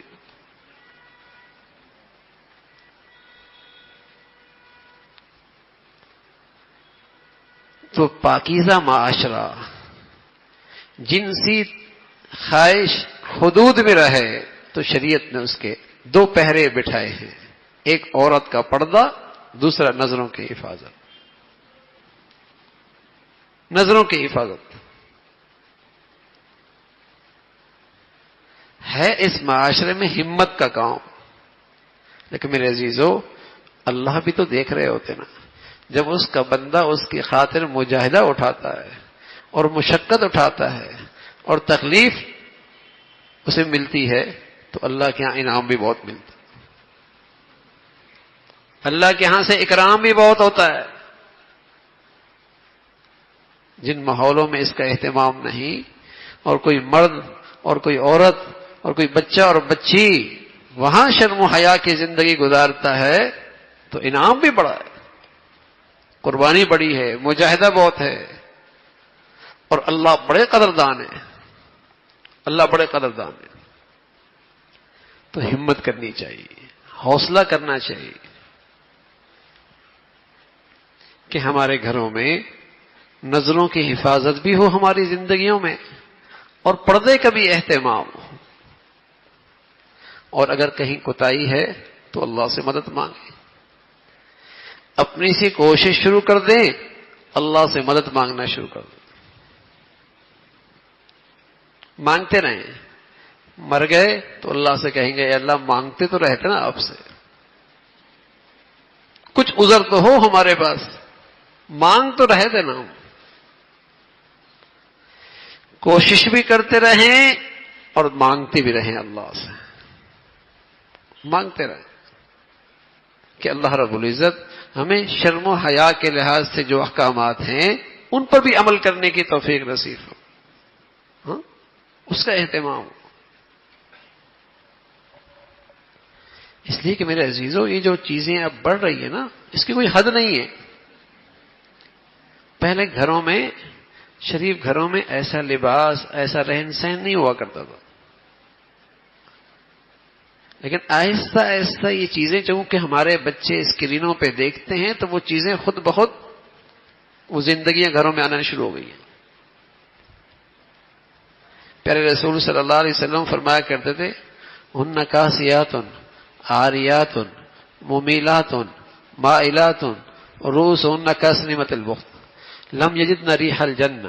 Speaker 2: تو پاکیزہ معاشرہ، جنسی خواہش حدود میں رہے تو شریعت نے اس کے دو پہرے بٹھائے ہیں، ایک عورت کا پردہ، دوسرا نظروں کی حفاظت. نظروں کی حفاظت ہے اس معاشرے میں ہمت کا کام. لیکن میرے عزیزو، اللہ بھی تو دیکھ رہے ہوتے نا، جب اس کا بندہ اس کی خاطر مجاہدہ اٹھاتا ہے اور مشقت اٹھاتا ہے اور تکلیف اسے ملتی ہے تو اللہ کے ہاں انعام بھی بہت ملتا ہے، اللہ کے ہاں سے اکرام بھی بہت ہوتا ہے. جن ماحولوں میں اس کا اہتمام نہیں، اور کوئی مرد اور کوئی عورت اور کوئی بچہ اور بچی وہاں شرم و حیا کی زندگی گزارتا ہے تو انعام بھی بڑا ہے، قربانی بڑی ہے، مجاہدہ بہت ہے، اور اللہ بڑے قدردان ہے، اللہ بڑے قدردان ہے. تو ہمت کرنی چاہیے، حوصلہ کرنا چاہیے کہ ہمارے گھروں میں نظروں کی حفاظت بھی ہو ہماری زندگیوں میں، اور پردے کا بھی اہتمام ہو. اور اگر کہیں کوتاہی ہے تو اللہ سے مدد مانگیں، اپنی سی کوشش شروع کر دیں، اللہ سے مدد مانگنا شروع کر دیں، مانگتے رہیں. مر گئے تو اللہ سے کہیں گے اے اللہ مانگتے تو رہتے نا آپ سے، کچھ عذر تو ہو ہمارے پاس، مانگ تو رہے تھے نا ہم. کوشش بھی کرتے رہیں اور مانگتے بھی رہیں، اللہ سے مانگتے رہیں کہ اللہ رب العزت ہمیں شرم و حیا کے لحاظ سے جو احکامات ہیں ان پر بھی عمل کرنے کی توفیق نصیب ہو، ہاں؟ اس کا اہتمام ہو. اس لیے کہ میرے عزیزوں، یہ جو چیزیں اب بڑھ رہی ہیں نا، اس کی کوئی حد نہیں ہے. پہلے گھروں میں، شریف گھروں میں ایسا لباس، ایسا رہن سہن نہیں ہوا کرتا تھا. لیکن آہستہ آہستہ یہ چیزیں چونکہ ہمارے بچے اسکرینوں پہ دیکھتے ہیں تو وہ چیزیں خود بخود وہ زندگیاں گھروں میں آنا شروع ہو گئی ہیں. پیارے رسول صلی اللہ علیہ وسلم فرمایا کرتے تھے ہن کاسیات عاریات ممیلات مائلات رؤوسهن کاسنمۃ البخت لم یجدن ریح الجنہ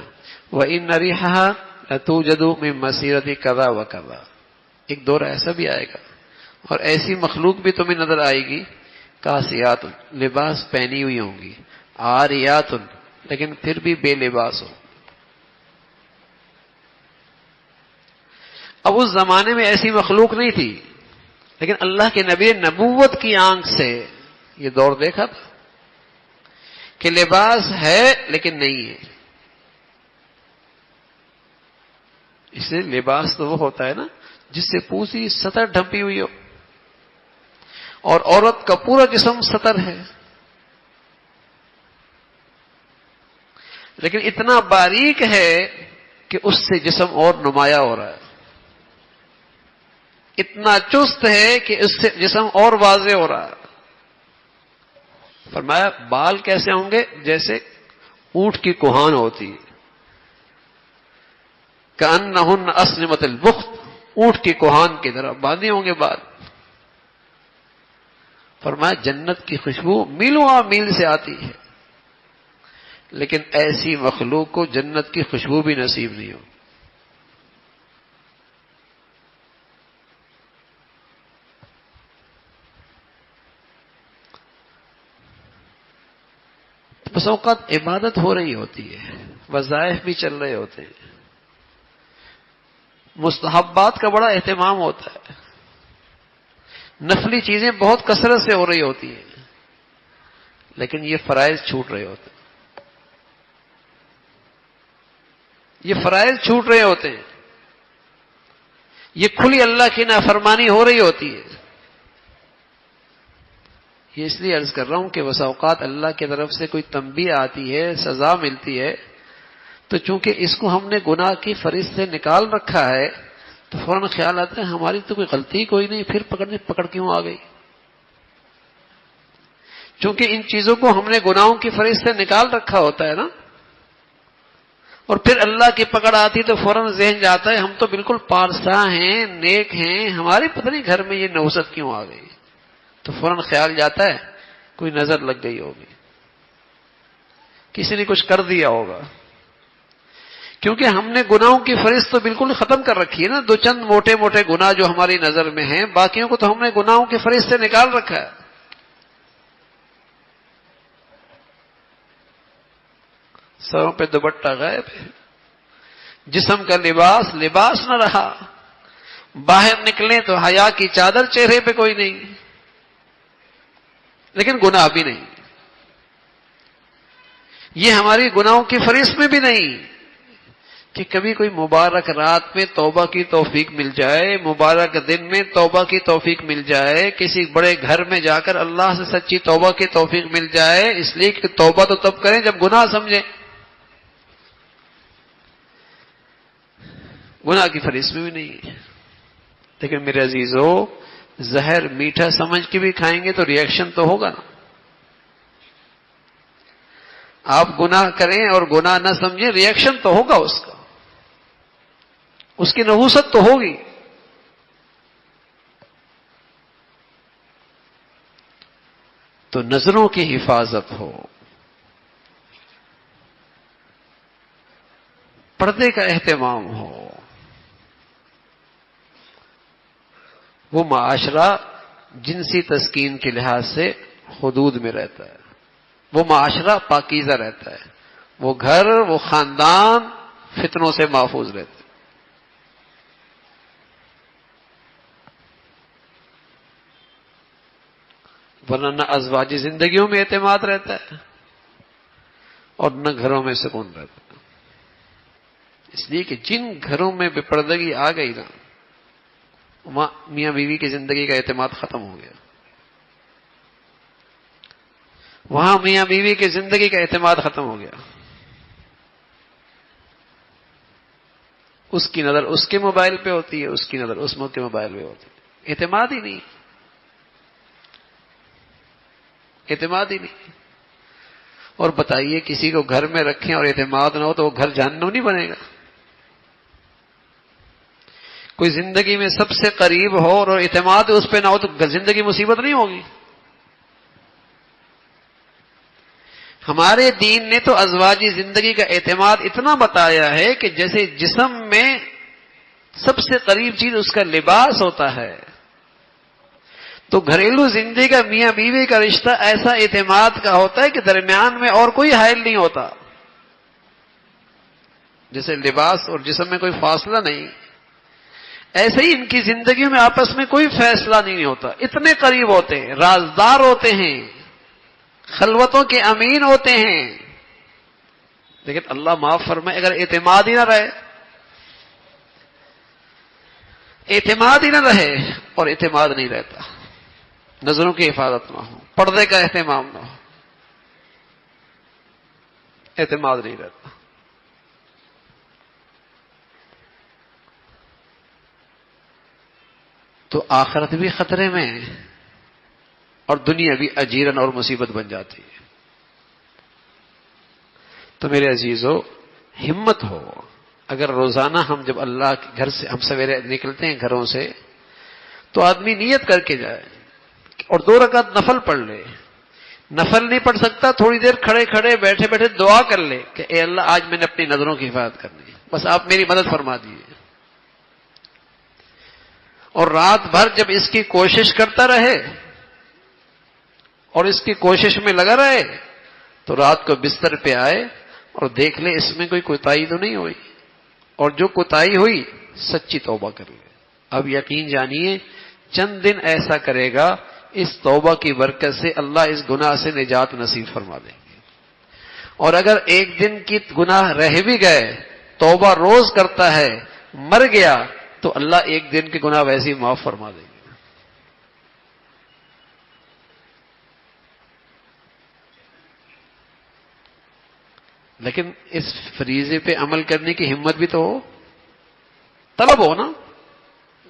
Speaker 2: وان ریحها لتوجد من مسیرۃ کذا وکذا. ایک دور ایسا بھی آئے گا اور ایسی مخلوق بھی تمہیں نظر آئے گی، کاسیات لباس پہنی ہوئی ہوں گی، عاریات لیکن پھر بھی بے لباس ہو. اب اس زمانے میں ایسی مخلوق نہیں تھی، لیکن اللہ کے نبی نبوت کی آنکھ سے یہ دور دیکھا تھا کہ لباس ہے لیکن نہیں ہے. اس لیے لباس تو وہ ہوتا ہے نا جس سے پوری سطح ڈھمپی ہوئی ہو، اور عورت کا پورا جسم سطر ہے لیکن اتنا باریک ہے کہ اس سے جسم اور نمایاں ہو رہا ہے، اتنا چست ہے کہ اس سے جسم اور واضح ہو رہا ہے. فرمایا بال کیسے ہوں گے؟ جیسے اونٹ کی کوہان ہوتی، کأنہن اسنمۃ البخت، اونٹ کی کوہان کی طرح باندھے ہوں گے بال. فرمایا جنت کی خوشبو میلوں میل سے آتی ہے، لیکن ایسی مخلوق کو جنت کی خوشبو بھی نصیب نہیں ہو. بس اوقات عبادت ہو رہی ہوتی ہے، وظائف بھی چل رہے ہوتے ہیں، مستحبات کا بڑا اہتمام ہوتا ہے، نفلی چیزیں بہت کثرت سے ہو رہی ہوتی ہیں، لیکن یہ فرائض چھوٹ رہے ہوتے ہیں، یہ فرائض چھوٹ رہے ہوتے ہیں، یہ کھلی اللہ کی نافرمانی ہو رہی ہوتی ہے۔ یہ اس لیے عرض کر رہا ہوں کہ بسا اوقات اللہ کی طرف سے کوئی تنبیہ آتی ہے، سزا ملتی ہے، تو چونکہ اس کو ہم نے گناہ کی فہرست سے نکال رکھا ہے تو فوراً خیال آتا ہے ہماری تو کوئی غلطی کوئی نہیں، پھر پکڑ کیوں آ گئی؟ چونکہ ان چیزوں کو ہم نے گناہوں کی فہرست سے نکال رکھا ہوتا ہے نا، اور پھر اللہ کی پکڑ آتی تو فوراً ذہن جاتا ہے ہم تو بالکل پارسا ہیں، نیک ہیں، ہماری پتہ نہیں گھر میں یہ نحوست کیوں آ گئی، تو فوراً خیال جاتا ہے کوئی نظر لگ گئی ہوگی، کسی نے کچھ کر دیا ہوگا، کیونکہ ہم نے گناہوں کی فہرست تو بالکل ختم کر رکھی ہے نا، دو چند موٹے موٹے گناہ جو ہماری نظر میں ہیں، باقیوں کو تو ہم نے گناہوں کی فہرست سے نکال رکھا ہے۔ سروں پہ دوپٹہ غائب ہے، جسم کا لباس نہ رہا، باہر نکلیں تو حیا کی چادر چہرے پہ کوئی نہیں، لیکن گناہ بھی نہیں، یہ ہماری گناہوں کی فہرست میں بھی نہیں کہ کبھی کوئی مبارک رات میں توبہ کی توفیق مل جائے، مبارک دن میں توبہ کی توفیق مل جائے، کسی بڑے گھر میں جا کر اللہ سے سچی توبہ کی توفیق مل جائے، اس لیے کہ توبہ تو تب کریں جب گناہ سمجھیں، گناہ کی فہرست میں بھی نہیں ہے۔ لیکن میرے عزیزو، زہر میٹھا سمجھ کے بھی کھائیں گے تو ریئیکشن تو ہوگا نا۔ آپ گناہ کریں اور گناہ نہ سمجھیں، ریئیکشن تو ہوگا اس کا، اس کی نحوست تو ہوگی۔ تو نظروں کی حفاظت ہو، پردے کا اہتمام ہو، وہ معاشرہ جنسی تسکین کے لحاظ سے حدود میں رہتا ہے، وہ معاشرہ پاکیزہ رہتا ہے، وہ گھر، وہ خاندان فتنوں سے محفوظ رہتے ہیں۔ ورنہ نہ ازواجی زندگیوں میں اعتماد رہتا ہے اور نہ گھروں میں سکون رہتا ہے، اس لیے کہ جن گھروں میں بے پردگی آ گئی نا، وہاں میاں بیوی کی زندگی کا اعتماد ختم ہو گیا، وہاں میاں بیوی کی زندگی کا اعتماد ختم ہو گیا۔ اس کی نظر اس کے موبائل پہ ہوتی ہے، اس کی نظر اس کے موبائل پہ ہوتی ہے، اعتماد ہی نہیں، اعتماد ہی نہیں۔ اور بتائیے کسی کو گھر میں رکھیں اور اعتماد نہ ہو تو وہ گھر جہنم نہیں بنے گا؟ کوئی زندگی میں سب سے قریب ہو اور اعتماد اس پہ نہ ہو تو زندگی مصیبت نہیں ہوگی؟ ہمارے دین نے تو ازواجی زندگی کا اعتماد اتنا بتایا ہے کہ جیسے جسم میں سب سے قریب چیز اس کا لباس ہوتا ہے، تو گھریلو زندگی کا میاں بیوی کا رشتہ ایسا اعتماد کا ہوتا ہے کہ درمیان میں اور کوئی حائل نہیں ہوتا، جیسے لباس اور جسم میں کوئی فاصلہ نہیں، ایسے ہی ان کی زندگیوں میں آپس میں کوئی فیصلہ نہیں ہوتا، اتنے قریب ہوتے ہیں، رازدار ہوتے ہیں، خلوتوں کے امین ہوتے ہیں۔ لیکن اللہ معاف فرمائے اگر اعتماد ہی نہ رہے، اعتماد ہی نہ رہے، اور اعتماد نہیں رہتا، نظروں کی حفاظت نہ ہو، پردے کا اہتمام نہ ہو، اعتماد نہیں رہتا۔ تو آخرت بھی خطرے میں ہے اور دنیا بھی اجیرن اور مصیبت بن جاتی ہے۔ تو میرے عزیزو، ہمت ہو، اگر روزانہ ہم جب اللہ کے گھر سے ہم سویرے نکلتے ہیں گھروں سے تو آدمی نیت کر کے جائے اور 2 رکعت نفل پڑھ لے، نفل نہیں پڑھ سکتا تھوڑی دیر کھڑے کھڑے بیٹھے بیٹھے دعا کر لے کہ اے اللہ آج میں نے اپنی نظروں کی حفاظت کرنی ہے، بس آپ میری مدد فرما دیجیے، اور رات بھر جب اس کی کوشش کرتا رہے اور اس کی کوشش میں لگا رہے تو رات کو بستر پہ آئے اور دیکھ لے اس میں کوئی کوتاہی تو نہیں ہوئی، اور جو کوتاہی ہوئی سچی توبہ کر لے. اب یقین جانیے چند دن ایسا کرے گا اس توبہ کی برکت سے اللہ اس گناہ سے نجات نصیب فرما دیں گے. اور اگر ایک دن کی گناہ رہ بھی گئے توبہ روز کرتا ہے مر گیا تو اللہ ایک دن کے گناہ ویسے ہی معاف فرما دیں گے. لیکن اس فریضے پہ عمل کرنے کی ہمت بھی تو ہو, طلب ہو نا,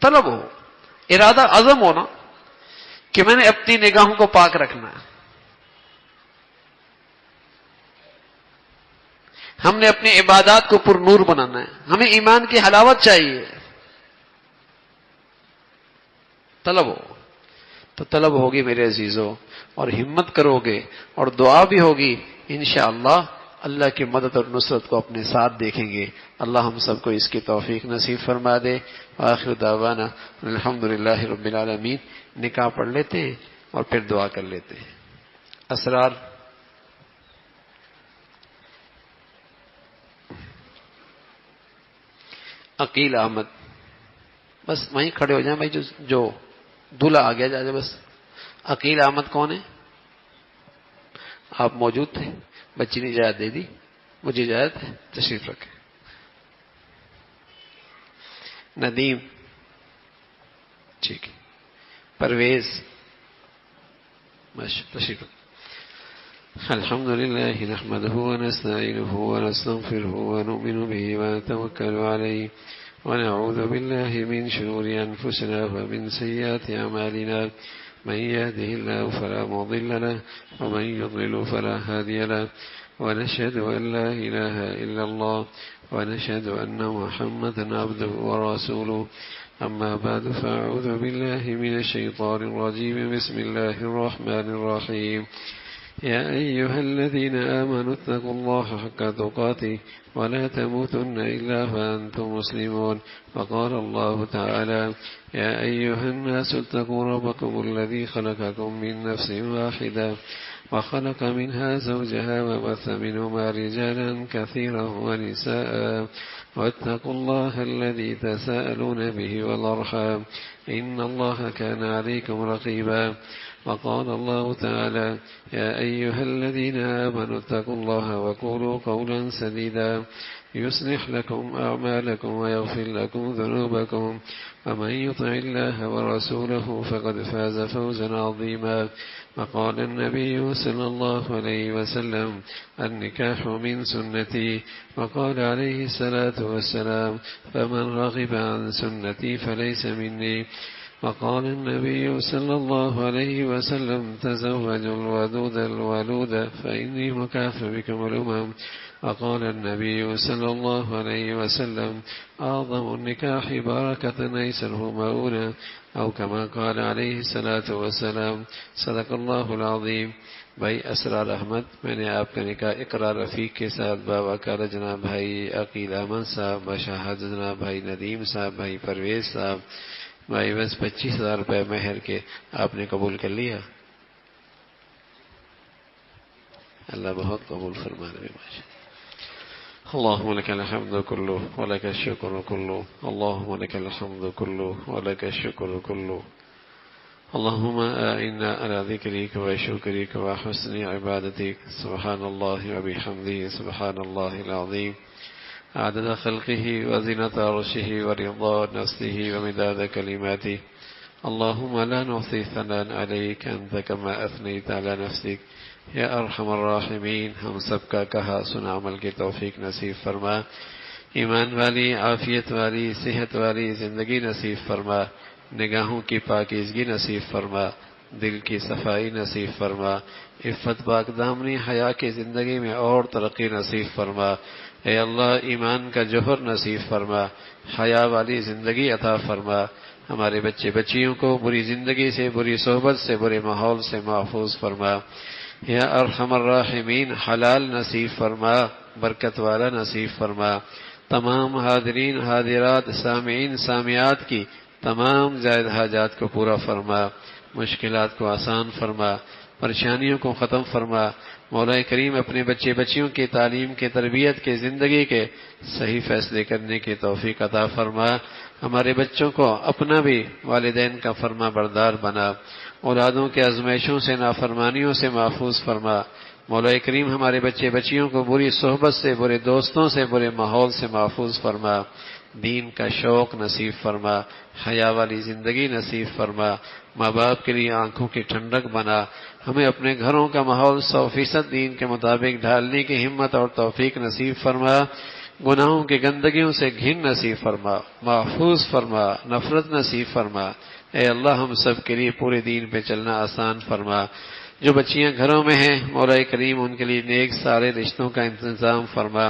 Speaker 2: طلب ہو, ارادہ عزم ہو نا کہ میں نے اپنی نگاہوں کو پاک رکھنا ہے. ہم نے اپنی عبادات کو پر نور بنانا ہے. ہمیں ایمان کی حلاوت چاہیے. طلب ہو تو طلب ہوگی میرے عزیزوں, اور ہمت کرو گے اور دعا بھی ہوگی انشاءاللہ اللہ کی مدد اور نصرت کو اپنے ساتھ دیکھیں گے. اللہ ہم سب کو اس کی توفیق نصیب فرما دے. آخر دعوانا الحمدللہ رب العالمین. نکاح پڑھ لیتے ہیں اور پھر دعا کر لیتے ہیں. اسرار عقیل احمد, بس وہیں کھڑے ہو جائیں بھائی. جو دلہا آ گیا جائے بس. عقیل احمد کون ہے؟ آپ موجود تھے, بچی نے اجازت دے دی, مجھے اجازت ہے, تشریف رکھیں. ندیم ٹھیک ہے. پرویز تشریف رکھیں. الحمد لله نحمده ونستعينه ونستغفره ونؤمن به ونتوكل عليه ونعوذ بالله من شرور أنفسنا ومن سيئات أعمالنا. من يهده الله فلا مضل له ومن يضلل فلا هادي له. ونشهد أن لا إله إلا الله ونشهد أن محمدا عبده ورسوله. أما بعد فأعوذ بالله من الشيطان الرجيم. بسم الله الرحمن الرحيم. يا أيها الذين آمنوا اتقوا الله حق تقاته ولا تموتن إلا وأنتم مسلمون. وقال الله تعالى يا أيها الناس اتقوا ربكم الذي خلقكم من نفس واحدة وخلق منها زوجها وبث منهما رجالا كثيرا ونساء واتقوا الله الذي تساءلون به والأرحام إن الله كان عليكم رقيبا. وقال الله تعالى يا أيها الذين آمنوا اتقوا الله وقولوا قولا سديدا يصلح لكم أعمالكم ويغفر لكم ذنوبكم ومن يطع الله ورسوله فقد فاز فوزا عظيما. وقال النبي صلى الله عليه وسلم النكاح من سنتي. وقال عليه الصلاة والسلام فمن رغب عن سنتي فليس مني. وقال النبي صلى الله عليه وسلم تزوجوا الودود الولود فإني مكافئ بكم الأمم. وقال النبي صلى الله عليه وسلم أعظم النكاح بركة أيسره مؤونة أو كما قال عليه الصلاة والسلام. صدق اللہ العظیم. بھائی اسرار احمد, میں نے آپ کا نکاح اقرار رفیق کے ساتھ باوقار جناب بھائی عقیل احمد صاحب, بشہادت جناب بھائی ندیم صاحب, بھائی پرویز صاحب, بھائی بس 25,000 روپے مہر کے آپ نے قبول کر لیا. اللہ بہت قبول فرمانے میں ماشاء. اللهم لك الحمد كله ولك الشكر كله. اللهم لك الحمد كله ولك الشكر كله. اللهم أعنا على ذكرك وشكرك وحسن عبادتك. سبحان الله وبحمده سبحان الله العظيم. عدد خلقه وزنة عرشه ورضا نفسه ومداد كلماته. اللهم لا نحصي ثناء عليك أنت كما أثنيت على نفسك. یا ارحم الراحمین, ہم سب کا کہا سنا عمل کی توفیق نصیب فرما. ایمان والی, عافیت والی, صحت والی زندگی نصیب فرما. نگاہوں کی پاکیزگی نصیب فرما. دل کی صفائی نصیب فرما. عفت پاک دامنی حیا کی زندگی میں اور ترقی نصیب فرما. اے اللہ ایمان کا جوہر نصیب فرما. حیا والی زندگی عطا فرما. ہمارے بچے بچیوں کو بری زندگی سے, بری صحبت سے, برے ماحول سے محفوظ فرما. یا ارحم الراحمین حلال نصیب فرما, برکت والا نصیب فرما. تمام حاضرین حاضرات سامعین سامعات کی تمام زائد حاجات کو پورا فرما.
Speaker 1: مشکلات کو آسان فرما، پریشانیوں کو ختم فرما۔ مولا کریم اپنے بچے بچیوں کی تعلیم کے، تربیت کے، زندگی کے صحیح فیصلے کرنے کی توفیق عطا فرما۔ ہمارے بچوں کو اپنا بھی والدین کا فرما بردار بنا، اولادوں کے آزمائشوں سے، نافرمانیوں سے محفوظ فرما۔ مولا کریم ہمارے بچے بچیوں کو بری صحبت سے، برے دوستوں سے، برے ماحول سے محفوظ فرما۔ دین کا شوق نصیب فرما، حیا والی زندگی نصیب فرما۔ ماں باپ کے لیے آنکھوں کی ٹھنڈک بنا۔ ہمیں اپنے گھروں کا ماحول 100% دین کے مطابق ڈھالنے کی ہمت اور توفیق نصیب فرما۔ گناہوں کی گندگیوں سے گھن نصیب فرما، محفوظ فرما، نفرت نصیب فرما۔ اے اللہ ہم سب کے لیے پورے دین پہ چلنا آسان فرما۔ جو بچیاں گھروں میں ہیں مولا کریم ان کے لیے نیک سارے رشتوں کا انتظام فرما۔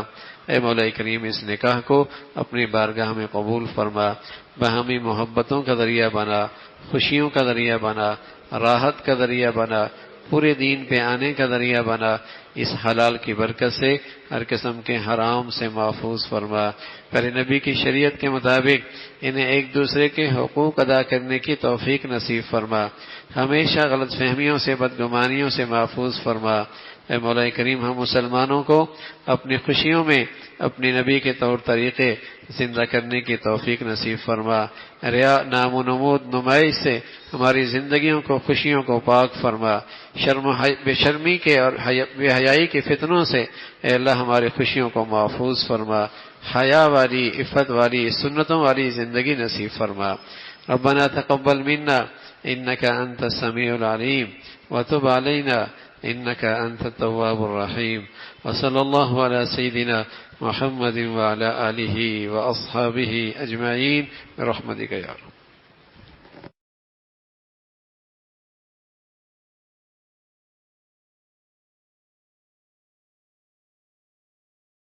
Speaker 1: اے مولا کریم اس نکاح کو اپنی بارگاہ میں قبول فرما، باہمی محبتوں کا ذریعہ بنا، خوشیوں کا ذریعہ بنا، راحت کا ذریعہ بنا، پورے دین پہ آنے کا ذریعہ بنا۔ اس حلال کی برکت سے ہر قسم کے حرام سے محفوظ فرما۔ پہلے نبی کی شریعت کے مطابق انہیں ایک دوسرے کے حقوق ادا کرنے کی توفیق نصیب فرما۔ ہمیشہ غلط فہمیوں سے، بدگمانیوں سے محفوظ فرما۔ اے مولا کریم ہم مسلمانوں کو اپنی خوشیوں میں اپنی نبی کے طور طریقے زندہ کرنے کی توفیق نصیب فرما۔ ریا، نام و نمود، نمائش سے ہماری زندگیوں کو، خوشیوں کو پاک فرما۔ بے شرمی کے اور بے حیائی کے فتنوں سے اے اللہ ہماری خوشیوں کو محفوظ فرما۔ حیا والی، عفت والی، سنتوں والی زندگی نصیب فرما۔ ربنا تقبل منا انك انت السميع العليم وتب علينا انك انت التواب الرحيم وصلى الله على سيدنا محمد وعلى آله واصحابه اجمعين برحمتك يا رب۔